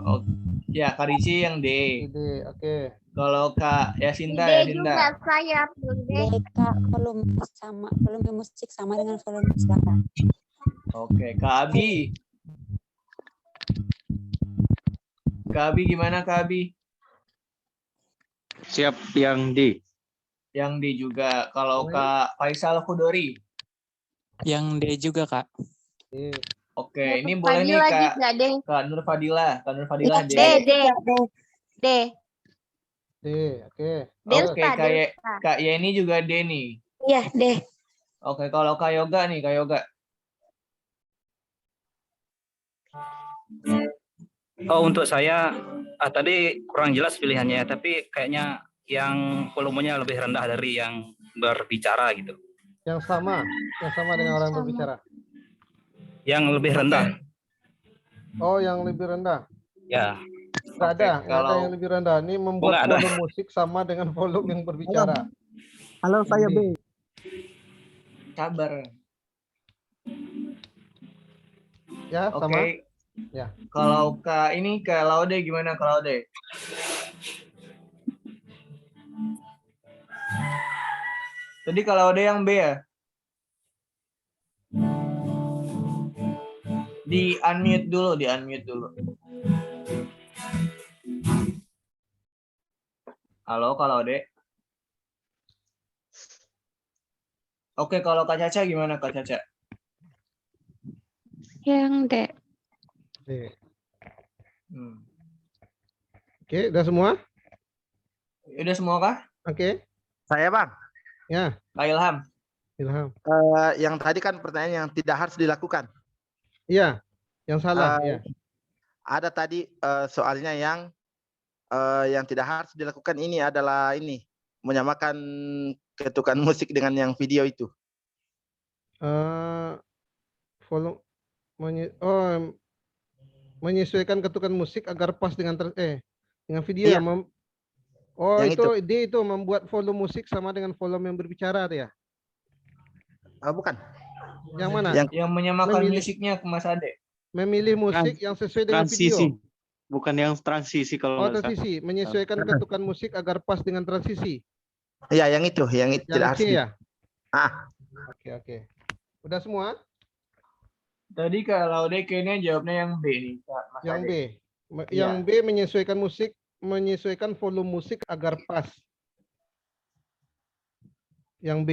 Oh, ya Kak Ricci yang D. Oke. Kalau Kak Yasinta, D juga saya D. Kak, volume musik sama dengan volume suara. Oke, Kak Abi. Kak Abi gimana Kak Abi? Siap yang D. Yang D juga. Kalau Kak Faisal Khudori? Yang D juga, Kak. Oke, ini boleh nih Kak Nur Fadila. Kak Nur Fadila D. D. Oke. Oke, Kak Yeni juga D nih. Iya, D. Oke, kalau Kak Yoga nih, Kak Yoga. Oh, untuk saya tadi kurang jelas pilihannya, tapi kayaknya yang volumenya lebih rendah dari yang berbicara gitu. Yang sama dengan orang berbicara. Yang lebih rendah. Oh, yang lebih rendah. Ya. Nggak ada yang lebih rendah. Ini membuat nggak ada. volume musik sama dengan volume yang berbicara. Halo, saya B. Sabar. Ya, Oke. sama. Ya. Kalau Kak Laude gimana Kak Laude? Tadi Kak Laude yang B ya? Di unmute dulu. Halo Kak Laude. Oke, kalau Kak Caca gimana Kak Caca? Yang D. Oke, udah semua? Udah semua kah? Oke. Saya Bang. Ya. Kak Ilham. Yang tadi kan pertanyaan yang tidak harus dilakukan. Iya, yang salah. Ya. Ada tadi soalnya yang tidak harus dilakukan ini adalah menyamakan ketukan musik dengan yang video itu. Menyesuaikan ketukan musik agar pas dengan dengan video Iya. ya. Yang itu membuat volume musik sama dengan volume yang berbicara ya. Bukan. Yang mana? Yang menyamakan musiknya ke Mas Ade. Memilih musik yang sesuai dengan transisi. video. Bukan yang transisi kalau nggak salah. Transisi, menyesuaikan ketukan musik agar pas dengan transisi. Iya, yang itu tidak harus. Ya. Oke. Udah semua? Tadi kalau Laude kayaknya jawabnya yang B nih, Kak Mas Yang Ade. B. Yang B menyesuaikan volume musik agar pas. Yang B.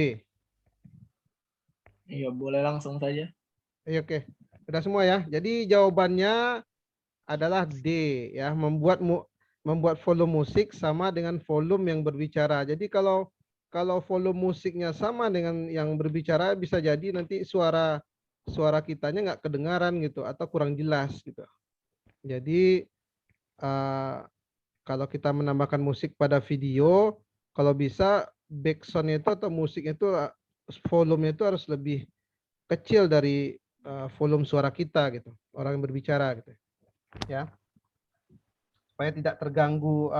Iya, boleh langsung saja. Oke. Udah semua ya. Jadi jawabannya adalah D ya, membuat volume musik sama dengan volume yang berbicara. Jadi kalau volume musiknya sama dengan yang berbicara, bisa jadi nanti suara kitanya nggak kedengaran gitu atau kurang jelas gitu. Jadi kalau kita menambahkan musik pada video, kalau bisa backsound itu atau musiknya itu volumenya itu harus lebih kecil dari volume suara kita gitu, orang yang berbicara gitu. Ya, supaya tidak terganggu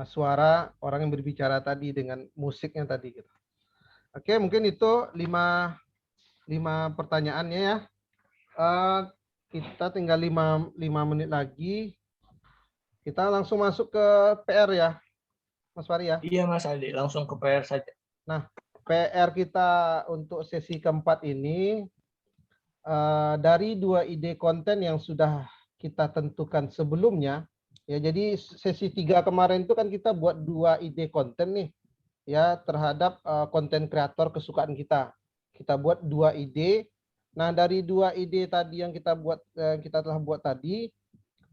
suara orang yang berbicara tadi dengan musiknya tadi gitu. Oke, mungkin itu 5 pertanyaannya ya. Kita tinggal 5 menit lagi. Kita langsung masuk ke PR ya, Mas Fari ya. Iya Mas Ade, langsung ke PR saja. Nah, PR kita untuk sesi keempat ini dari 2 ide konten yang sudah kita tentukan sebelumnya ya. Jadi sesi 3 kemarin itu kan kita buat 2 ide konten nih ya terhadap konten kreator kesukaan kita. Kita buat 2 ide. Nah, dari 2 ide tadi yang kita telah buat tadi,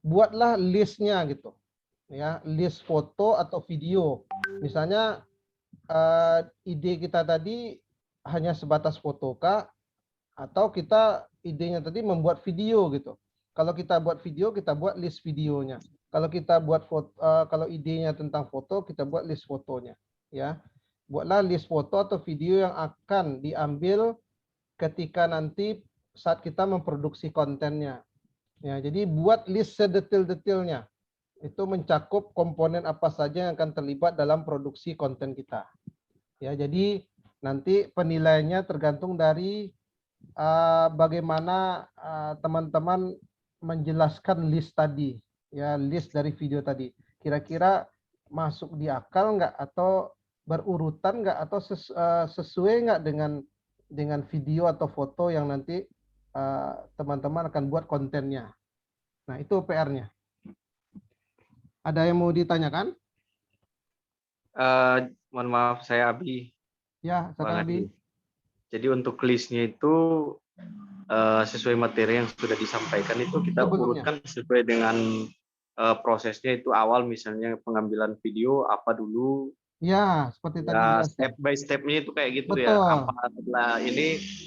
buatlah listnya gitu. Ya, list foto atau video. Misalnya ide kita tadi hanya sebatas foto kah, atau kita idenya tadi membuat video gitu. Kalau kita buat video, kita buat list videonya. Kalau kita buat foto, kalau idenya tentang foto, kita buat list fotonya. Ya, buatlah list foto atau video yang akan diambil ketika nanti saat kita memproduksi kontennya. Ya, jadi buat list sedetail-detailnya. Itu mencakup komponen apa saja yang akan terlibat dalam produksi konten kita. Ya, jadi nanti penilaiannya tergantung dari bagaimana teman-teman menjelaskan list tadi, ya list dari video tadi. Kira-kira masuk di akal nggak, atau berurutan nggak, atau sesuai nggak dengan video atau foto yang nanti teman-teman akan buat kontennya. Nah, itu PR-nya. Ada yang mau ditanyakan? Mohon maaf, saya Abi. Ya, silakan Abi. Jadi untuk listnya itu sesuai materi yang sudah disampaikan itu kita urutkan sesuai dengan prosesnya. Itu awal misalnya pengambilan video apa dulu. Ya, seperti tadi. Ya, step by step-nya itu kayak gitu. Betul. Ya. Apa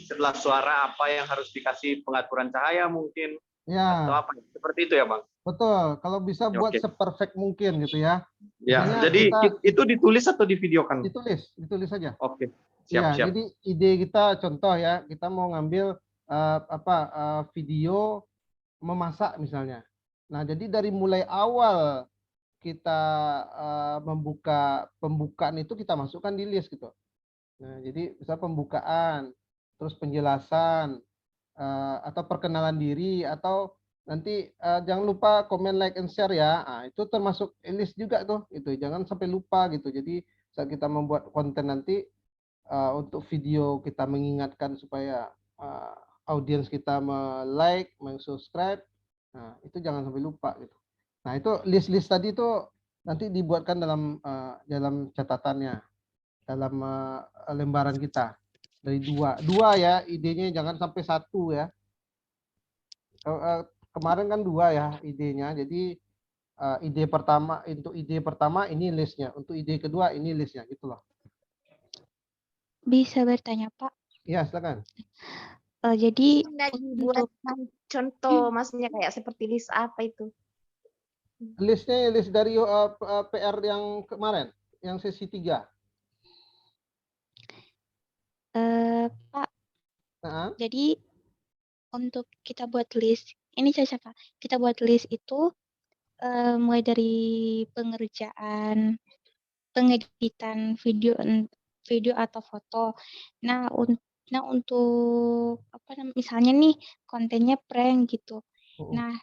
setelah suara apa yang harus dikasih pengaturan cahaya mungkin. Ya. Atau apa? Seperti itu ya, Bang. Betul. Kalau bisa buat seperfect mungkin gitu ya. Ya, misalnya jadi itu ditulis atau divideokan? Ditulis saja. Oke. Ya, Siap. jadi ide kita contoh ya, kita mau ngambil video memasak misalnya. Nah, jadi dari mulai awal kita membuka pembukaan itu kita masukkan di list gitu. Nah, jadi bisa pembukaan, terus penjelasan, atau perkenalan diri, atau nanti jangan lupa komen, like, and share ya. Nah, itu termasuk list juga tuh. Itu jangan sampai lupa gitu. Jadi saat kita membuat konten nanti untuk video kita mengingatkan supaya audiens kita like, subscribe. Nah, itu jangan sampai lupa gitu. Nah, itu list-list tadi itu nanti dibuatkan dalam catatannya, dalam lembaran kita. Dari dua ya idenya, jangan sampai satu ya. Kemarin kan dua ya idenya, jadi ide pertama ini listnya, untuk ide kedua ini listnya gitu loh. Bisa bertanya Pak? Ya, silakan. Jadi buat contoh maksudnya kayak seperti list apa itu? Listnya list dari PR yang kemarin, yang sesi 3. Pak, jadi untuk kita buat list, ini saya Pak, kita buat list itu mulai dari pengerjaan, pengeditan video atau foto. Nah, untuk misalnya nih kontennya prank gitu. Nah,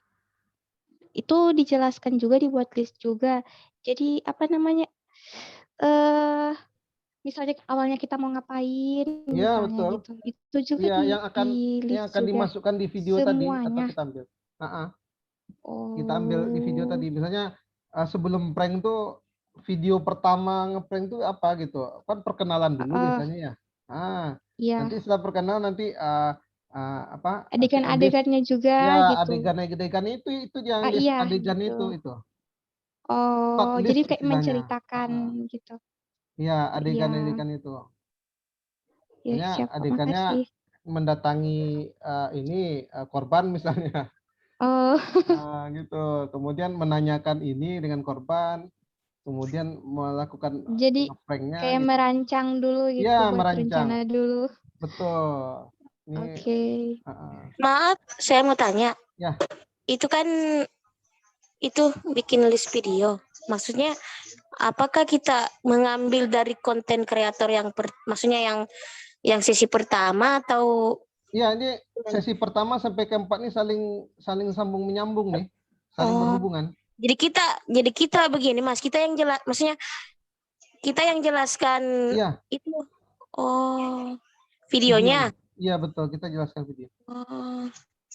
itu dijelaskan juga, dibuat list juga. Jadi misalnya awalnya kita mau ngapain, ya, misalnya betul. gitu. Itu juga ya, yang akan dimasukkan di video semuanya. tadi atau kita ambil. Kita ambil di video tadi. Misalnya sebelum prank tuh, video pertama ngeprank tuh apa gitu. Kan perkenalan dulu biasanya ya. Nanti setelah perkenalan nanti adegan-adegannya juga gitu. Adegan itu yang adegan gitu. itu. Jadi kayak menceritakan gitu. Ya, adegan-adegan itu. Ya, adegannya mendatangi korban misalnya. Gitu. Kemudian menanyakan ini dengan korban, kemudian melakukan pranknya. Kayak gitu. Merancang dulu gitu, ya, buat rencana dulu. Betul. Oke. Maaf, saya mau tanya. Ya. Itu kan bikin list video. Maksudnya apakah kita mengambil dari konten kreator maksudnya yang sesi pertama atau? Ya, ini sesi pertama sampai ke-4 nih saling sambung menyambung nih, saling berhubungan. Jadi kita begini Mas, kita yang jelas, maksudnya kita yang jelaskan itu. Videonya. Iya betul, kita jelaskan video.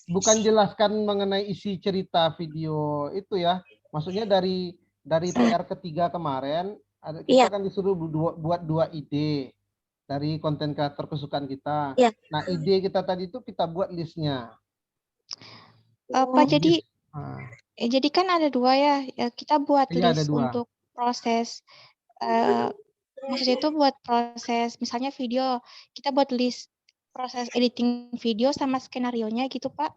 Bukan jelaskan mengenai isi cerita video itu ya. Maksudnya dari PR ketiga kemarin kita akan disuruh buat 2 ide dari konten kreator kesukaan kita. Nah, ide kita tadi itu kita buat listnya. Pak, jadi kan ada 2 ya. Kita buat list untuk proses. Maksudnya itu buat proses, misalnya video, kita buat list proses editing video sama skenarionya gitu Pak.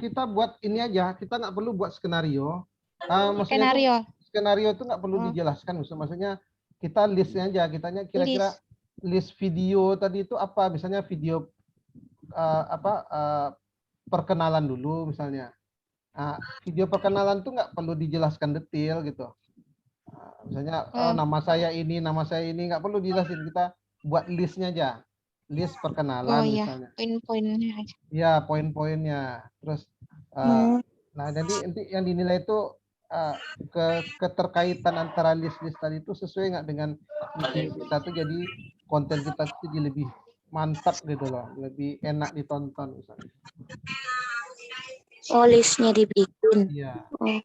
Kita buat ini aja, kita nggak perlu buat skenario. Skenario itu nggak perlu dijelaskan, maksudnya kita listnya aja, kitanya kira-kira list video tadi itu apa, misalnya video perkenalan dulu misalnya, Video perkenalan tuh nggak perlu dijelaskan detail gitu. Misalnya nama saya ini nggak perlu dijelasin, kita buat listnya aja, list perkenalan misalnya. Poin-poinnya aja. Ya, poin-poinnya. Terus nah jadi nanti yang dinilai itu keterkaitan antara list-list tadi itu sesuai nggak dengan ide kita tuh, jadi konten kita tuh jadi lebih mantap gitu loh, lebih enak ditonton misalnya. Oh, listnya dibikin. Iya. Oh.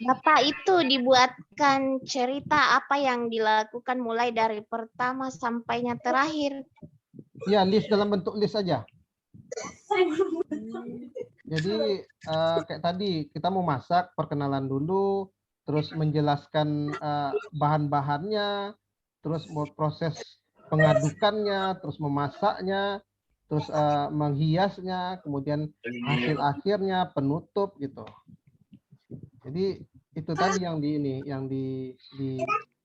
Bapak itu dibuatkan cerita apa yang dilakukan mulai dari pertama sampainya terakhir. Iya, list dalam bentuk list aja. Jadi kayak tadi kita mau masak, perkenalan dulu, terus menjelaskan bahan-bahannya, terus proses pengadukannya, terus memasaknya, terus menghiasnya, kemudian hasil akhirnya, penutup gitu. Jadi itu tadi yang di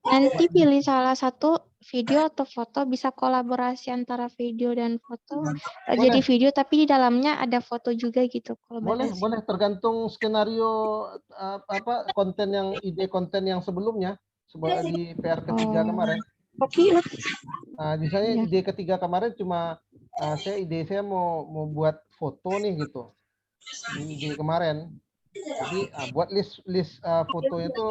Nanti pilih salah satu video atau foto, bisa kolaborasi antara video dan foto. Jadi video tapi di dalamnya ada foto juga gitu. Boleh tergantung skenario ide konten yang sebelumnya di PR ketiga kemarin. Misalnya ide ketiga kemarin cuma saya mau buat foto nih gitu. Ide kemarin. Jadi buat list foto itu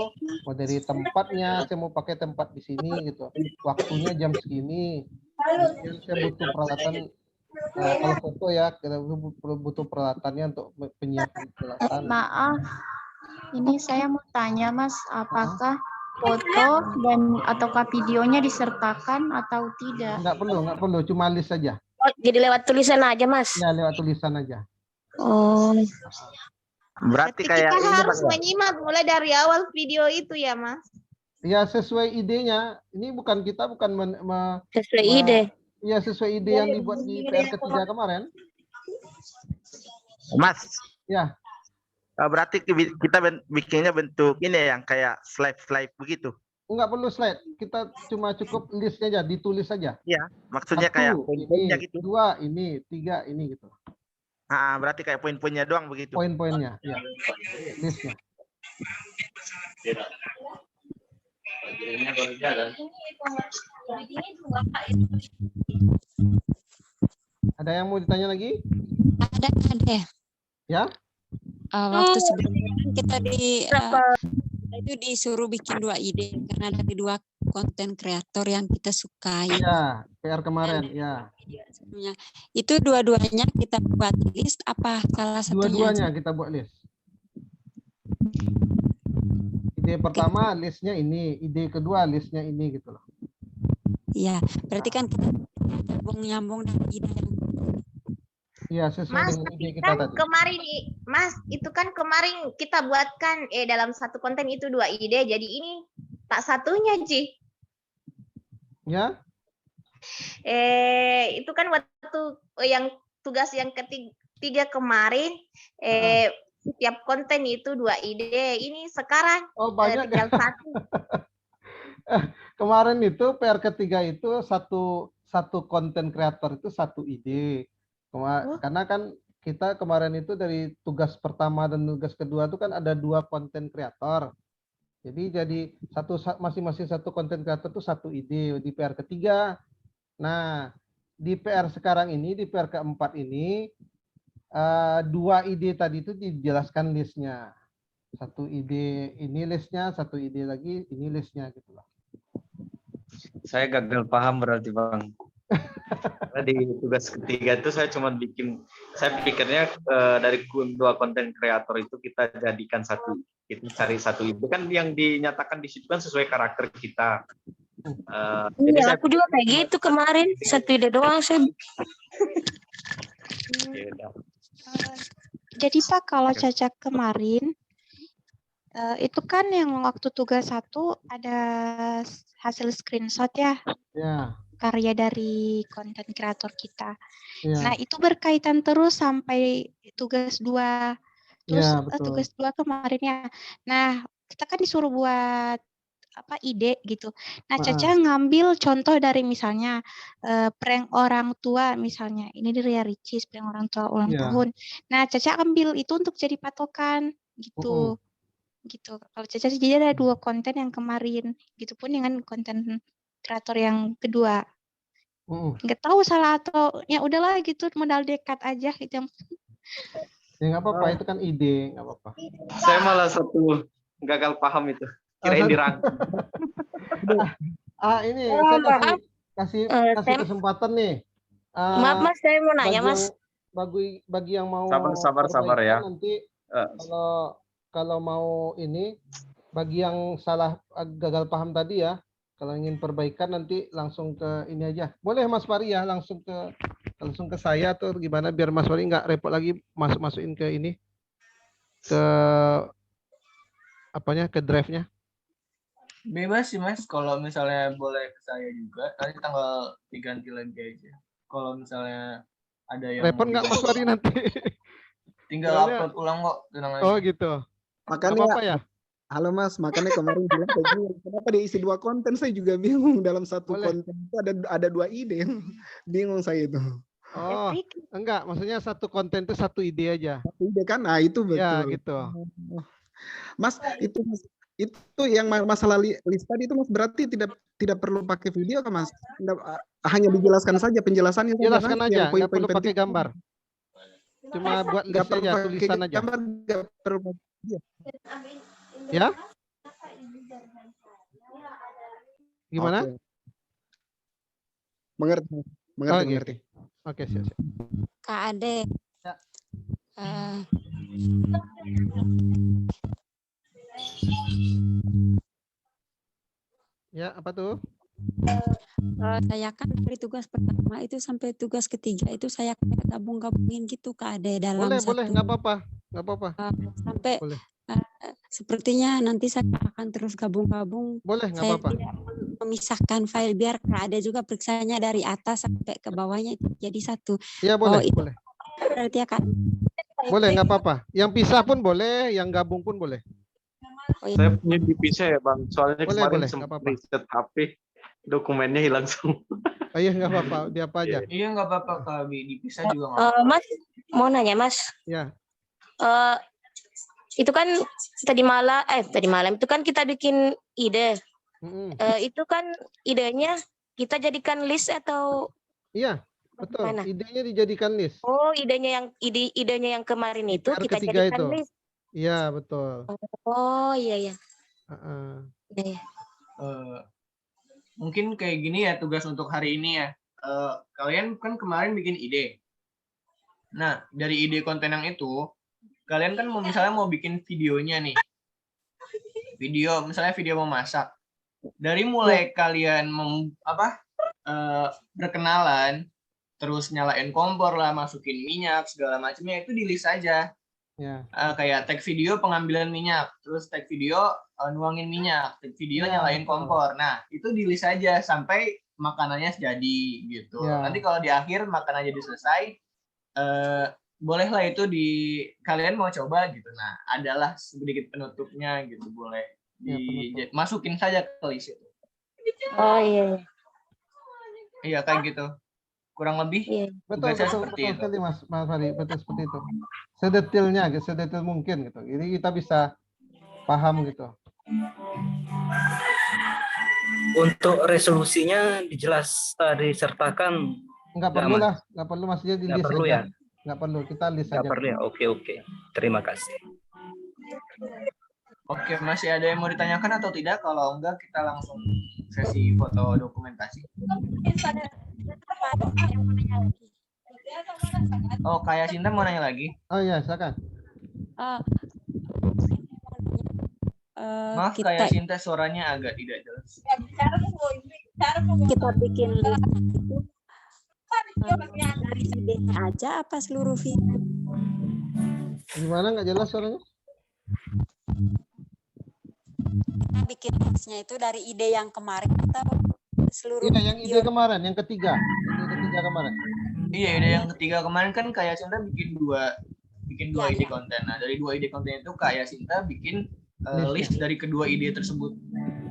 mau dari tempatnya, saya mau pakai tempat di sini gitu, waktunya jam segini, kemudian saya butuh peralatan, kalau foto ya kita butuh peralatannya untuk penyiapan peralatan. Maaf, ini saya mau tanya Mas, apakah foto dan ataukah videonya disertakan atau tidak? Nggak perlu, cuma list saja. Oh, jadi lewat tulisan aja Mas? Ya, lewat tulisan aja. Oh. Berarti kayak kita harus menyimak mulai dari awal video itu ya Mas? Ya sesuai idenya. Ini kita bukan sesuai ide. Ya sesuai ide yang dibuat di PR ketiga kemarin. Mas. Ya. Berarti kita bikinnya bentuk ini yang kayak slide begitu. Enggak perlu slide, kita cuma cukup listnya aja, ditulis saja. Iya, maksudnya kayak poin-poinnya gitu. 2 ini, 3 ini gitu. Berarti kayak poin-poinnya doang begitu. Poin-poinnya, ya. Listnya. Ada yang mau ditanya lagi? Ada. Ya? Waktu sebelumnya kita itu disuruh bikin 2 ide karena dari 2 konten kreator yang kita sukai. Ya, PR kemarin, ya. Itu dua-duanya kita buat list apa salah satunya? Dua-duanya kita buat list. Ide pertama listnya ini, ide kedua listnya ini gitu loh. Iya, berarti kan kita nyambung dengan ide yang iya, sesuai dengan ide kita tadi. Kemarin Mas, itu kan kemarin kita buatkan dalam satu konten itu 2 ide, jadi ini tak satunya Ji. Ya. Itu kan waktu yang tugas yang ketiga kemarin setiap konten itu 2 ide. Ini sekarang banyak tinggal 1. Kemarin itu PR ketiga itu satu konten kreator itu 1 ide. Karena kan kita kemarin itu dari tugas pertama dan tugas kedua itu kan ada 2 konten kreator. Jadi masing-masing satu konten kreator itu 1 ide di PR ketiga. Nah, di PR sekarang ini, di PR keempat ini, 2 ide tadi itu dijelaskan listnya. 1 ide ini listnya, 1 ide lagi ini listnya gitu loh. Saya gagal paham berarti Bang. Karena di tugas ketiga itu saya pikirnya dari 2 konten kreator itu kita jadikan kita cari 1 ide kan yang dinyatakan di situ kan sesuai karakter kita. Iya, aku juga kayak gitu kemarin, 1 ide doang saya. Jadi Pak, kalau Caca kemarin itu kan yang waktu tugas 1 ada hasil screenshot ya. Ya. Karya dari konten kreator kita. Ya. Nah, itu berkaitan terus sampai tugas 2. Terus Ya, betul. tugas 2 kemarinnya. Nah, kita kan disuruh buat ide gitu. Nah, Caca ngambil contoh dari misalnya prank orang tua misalnya. Ini dari Ria Ricis, prank orang tua ulang tahun. Nah, Caca ambil itu untuk jadi patokan gitu. Gitu. Kalau Caca jadi ada 2 konten yang kemarin. Gitu pun dengan konten kreator yang kedua. Nggak tahu salah atau ya udahlah gitu, modal dekat aja gitu. Ya nggak apa-apa, itu kan ide, nggak apa-apa. Saya malah satu gagal paham itu. Kirain dirangkum. Ini saya kasih kesempatan nih. Maaf Mas, saya mau nanya Mas. Bagi yang mau Sabar ya. Nanti kalau mau ini, bagi yang salah gagal paham tadi ya, kalau ingin perbaikan nanti langsung ke ini aja. Boleh Mas Fari ya, langsung ke saya atau gimana biar Mas Fari nggak repot lagi masukin ke ini, ke apanya, ke drive-nya. Bebas sih Mas, kalau misalnya boleh ke saya juga, nanti tanggal diganti lagi aja. Kalau misalnya ada yang repot nggak Mas Fari nanti? Tinggal upload ulang kok, tenang aja. Oh gitu. Makanya apa ya? Halo Mas, makanya kemarin bilang kayak gini, kenapa diisi 2 konten? Saya juga bingung, dalam satu konten itu ada 2 ide. Bingung saya itu. Oh, enggak, maksudnya satu konten itu 1 ide aja. 1 ide kan? Nah, itu betul. Ya, gitu. Mas, itu yang masalah list tadi itu Mas berarti tidak perlu pakai video kan Mas? Hanya dijelaskan saja penjelasannya. Jelaskan aja, nggak perlu pakai gambar. Cuma buat list aja, tulisan aja. Gambar nggak perlu pakai video. Ya? Gimana? Okay. Mengerti. Oke, siap. Kak Ade. Ya, apa tuh? Saya kan dari tugas pertama itu sampai tugas ketiga itu saya kayak gabung-gabungin gitu Kak Ade dalam boleh, nggak apa-apa. Sampai sepertinya nanti saya akan terus gabung-gabung. Boleh, nggak apa-apa. Saya tidak memisahkan file biar Kak Ade juga periksanya dari atas sampai ke bawahnya jadi satu. Ya boleh, boleh. Berarti ya Kak. Boleh, nggak apa-apa. Yang pisah pun boleh, yang gabung pun boleh. Saya punya dipisah ya Bang, soalnya kemarin sempat riset HP, dokumennya hilang semua. Oh iya, nggak apa-apa, di apa aja. Iya, nggak apa-apa kalau dipisah juga nggak apa-apa. Mas, mau nanya Mas. Ya. Itu kan tadi malam itu kan kita bikin ide. Itu kan idenya kita jadikan list atau? Iya, betul. Mana? Idenya dijadikan list. Oh, idenya yang kemarin itu kita jadikan list. Iya, betul. Oh, iya. Iya. Mungkin kayak gini ya tugas untuk hari ini ya. Kalian kan kemarin bikin ide. Nah, dari ide konten yang itu, kalian kan misalnya mau bikin videonya nih. Misalnya video memasak. Dari mulai kalian berkenalan, terus nyalain kompor lah, masukin minyak, segala macamnya itu di list aja. Ya. Kayak tag video pengambilan minyak, terus tag video nuangin minyak, tag video nyalain kompor. Nah, itu di list aja sampai makanannya jadi gitu. Ya. Nanti kalau di akhir makanannya jadi selesai, bolehlah itu kalian mau coba gitu. Nah, adalah sedikit penutupnya gitu, boleh dimasukin saja ke list itu. Oh iya. Iya kayak gitu. Kurang lebih betul sekali Mas Fari, betul seperti itu. Sedetailnya, sedetail mungkin gitu. Jadi kita bisa paham gitu. Untuk resolusinya disertakan. Nggak perlu lah, nggak perlu maksudnya di list perlu aja. Ya? Nggak perlu, kita list aja. Nggak perlu ya, oke. Terima kasih. Oke, masih ada yang mau ditanyakan atau tidak? Kalau enggak, kita langsung sesi foto dokumentasi. Oh, Kaya Sinta mau nanya lagi? Oh iya, silakan. Maaf, Kaya Sinta suaranya agak tidak jelas. Kita bikin itu dari idenya aja apa seluruh video? Gimana, nggak jelas suaranya? Kita bikin listnya itu dari ide yang kemarin atau seluruh yang ide kemarin, yang ketiga. Ide ketiga kemarin. Iya, ide yang ketiga kemarin kan Kaya Sinta bikin dua ide konten. Nah, dari 2 ide konten itu Kaya Sinta bikin list dari kedua ide tersebut.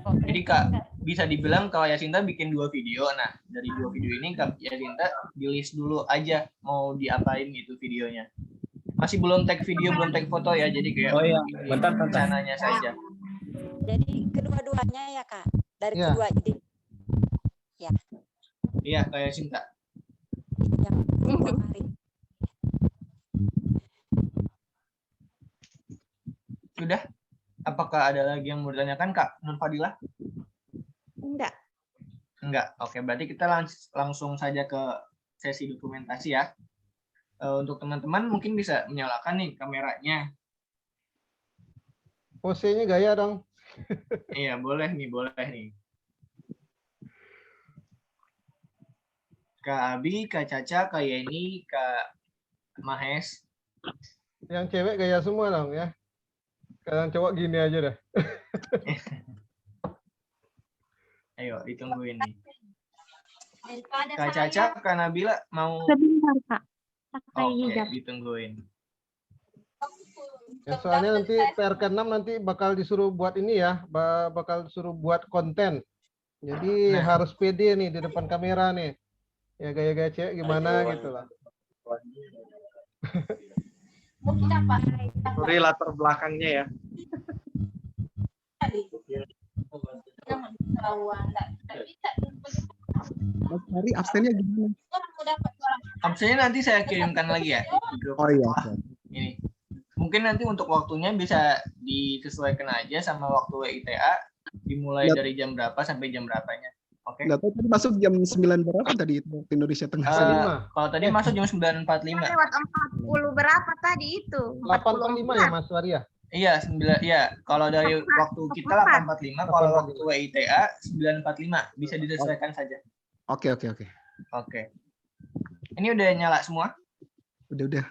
Jadi Kak, bisa dibilang kalau Yasinta bikin 2 video. Nah, dari 2 video ini Kak Yasinta di list dulu aja mau diapain gitu videonya. Masih belum tag video, belum tag foto ya. Jadi kayak bentar. rencananya saja. Jadi kedua-duanya ya Kak, dari Ya. kedua ide. Ya. Iya, Kak Yasinta. Yang kemarin. Sudah? Apakah ada lagi yang mau ditanyakan Kak Nur Fadilah? Enggak. Enggak. Oke, berarti kita langsung saja ke sesi dokumentasi ya. Untuk teman-teman mungkin bisa menyalakan nih kameranya. Posenya gaya dong. Iya, boleh nih. Kak Abi, Kak Caca, Kak Yeni, Kak Mahes. Yang cewek gaya semua dong ya. Kalau cowok gini aja dah. Ayo, ditungguin nih. Kak Caca, Kak Nabila mau... Sebentar, Kak. Oke, ditungguin. Ya, soalnya nanti PR ke-6 nanti bakal disuruh buat ini ya, bakal disuruh buat konten. Jadi harus pede nih di depan kamera nih. Ya gaya-gaya cewek gimana gitu lah. Sorry latar belakangnya ya. Mas Fahri absennya gimana? Absennya nanti saya kirimkan lagi ya. Di grup. Oh iya. Ini. Mungkin nanti untuk waktunya bisa disesuaikan aja sama waktu WITA. Dimulai dari jam berapa sampai jam berapanya. Oke. Nggak tahu tadi masuk jam 9 berapa tadi itu waktu Indonesia Tengah? Kalau tadi masuk jam 9.45. Lewat 40 berapa tadi itu? 8.45 ya Mas Waria? Iya, 9 ya. Kalau dari waktu kita 8.45, kalau waktu WITA 9.45 bisa disesuaikan saja. Oke. Oke. Ini udah nyala semua? Udah.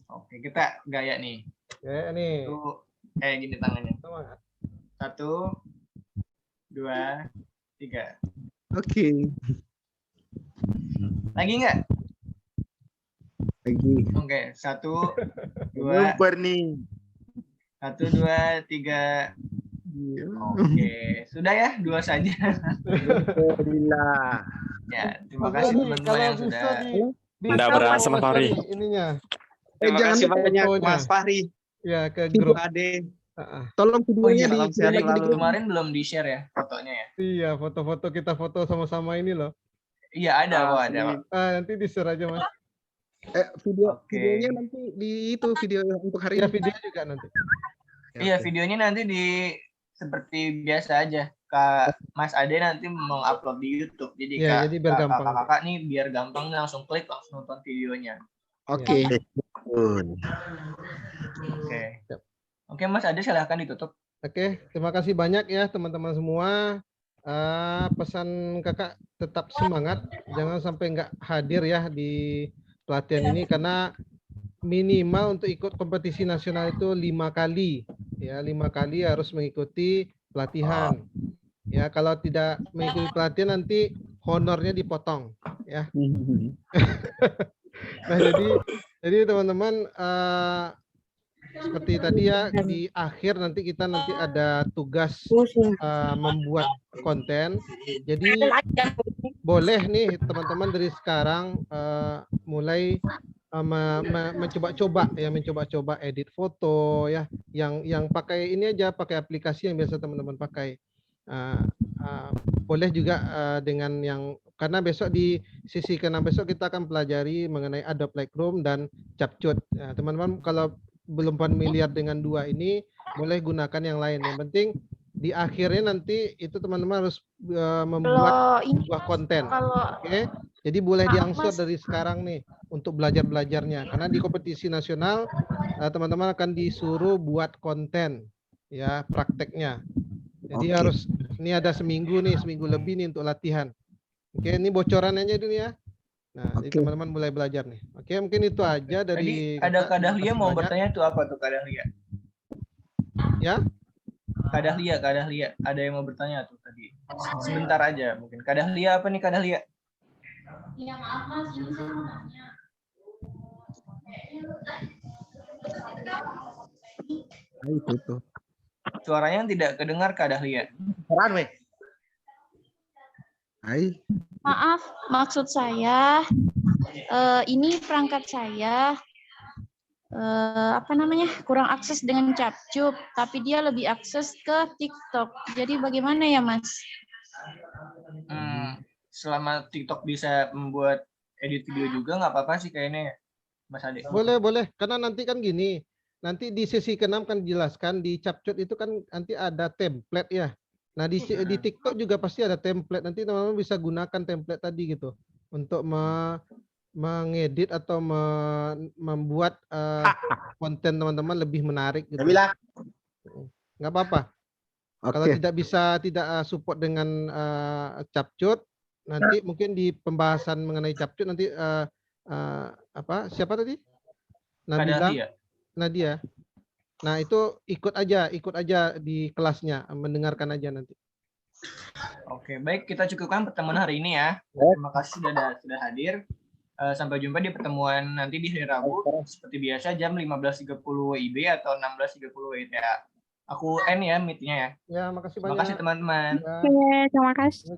Oke, kita gaya nih. Ya nih. Kayak gini tangannya. 1, 2, 3. Oke. Lagi nggak? Lagi. Oke, 1, 2. nih. 1, 2, 3. Oke, sudah ya, 2 saja. Alhamdulillah. Ya, terima kasih teman-teman yang sudah. Nggak berasa Mas Fahri. Ininya. Terima kasih banyak Mas Fahri. Ya, ke grup. Ade. Tolong videonya kemarin belum di-share ya fotonya ya. Iya, foto-foto kita foto sama-sama ini loh. Iya, ada kok, ada. Nanti di-share aja, Mas. Videonya nanti di itu video untuk hari ini. ini. Video juga nanti. Iya, videonya nanti seperti biasa aja. Kak Mas Ade nanti mau upload di YouTube. Jadi jadi biar gampang. Kakak nih biar gampang langsung klik langsung nonton videonya. Oke. Oke, Mas Ade silahkan ditutup. Oke, terima kasih banyak ya teman-teman semua. Pesan kakak tetap semangat, jangan sampai nggak hadir ya di pelatihan ini karena minimal untuk ikut kompetisi nasional itu 5 kali ya, 5 kali harus mengikuti pelatihan ya. Kalau tidak mengikuti pelatihan nanti honornya dipotong ya. Nah jadi teman-teman seperti tadi ya, di akhir nanti kita ada tugas membuat konten. Jadi boleh nih teman-teman dari sekarang mulai mencoba-coba edit foto ya, yang pakai ini aja, pakai aplikasi yang biasa teman-teman pakai. Boleh juga dengan yang, karena besok di sisi ke-6 besok kita akan pelajari mengenai Adobe Lightroom dan Capcut. Teman-teman kalau belum familiar dengan 2 ini, boleh gunakan yang lain. Yang penting di akhirnya nanti itu teman-teman harus membuat sebuah konten. Oke. Jadi boleh diangsur dari sekarang nih untuk belajarnya. Karena di kompetisi nasional teman-teman akan disuruh buat konten ya, prakteknya. Jadi harus, ini ada seminggu lebih nih untuk latihan. Oke, ini bocorannya dulu ya. Nah, teman-teman mulai belajar nih. Oke, mungkin itu aja dari. Tadi ada Kak Dahlia mau bertanya tuh, apa tuh Kak Dahlia? Ya? Kak Dahlia, ada yang mau bertanya tuh tadi. Sebentar aja mungkin. Kak Dahlia apa nih Kak Dahlia? Ya maaf Mas, ini saya mau nanya. Itu. Suaranya tidak kedengar Kak Dahlia. Hai. Maaf, maksud saya ini perangkat saya apa namanya kurang akses dengan Capcube, tapi dia lebih akses ke TikTok. Jadi bagaimana ya, Mas? Selama TikTok bisa membuat edit video juga nggak apa-apa sih kayaknya, Mas Ade. Boleh. Karena nanti kan gini, nanti di sesi ke-6 kan dijelaskan di Capcube itu kan nanti ada template ya. Nah di TikTok juga pasti ada template. Nanti teman-teman bisa gunakan template tadi gitu untuk mengedit atau membuat konten teman-teman lebih menarik gitu. Nggak apa-apa. Kalau tidak support dengan Capcube, nanti mungkin di pembahasan mengenai Capcube nanti siapa tadi? Nadia. Nah itu ikut aja di kelasnya, mendengarkan aja nanti. Oke, baik, kita cukupkan pertemuan hari ini ya. Terima kasih sudah hadir. Sampai jumpa di pertemuan nanti di hari Rabu seperti biasa jam 15.30 WIB atau 16.30 WIB ya. Aku end ya meetingnya ya. Ya, makasih banyak. Terima kasih teman-teman. Oke, terima kasih.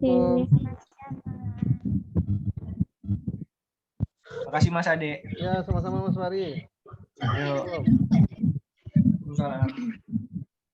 Terima kasih Mas Ade. Ya, sama-sama Mas Fari. Yuk. Waalaikumsalam.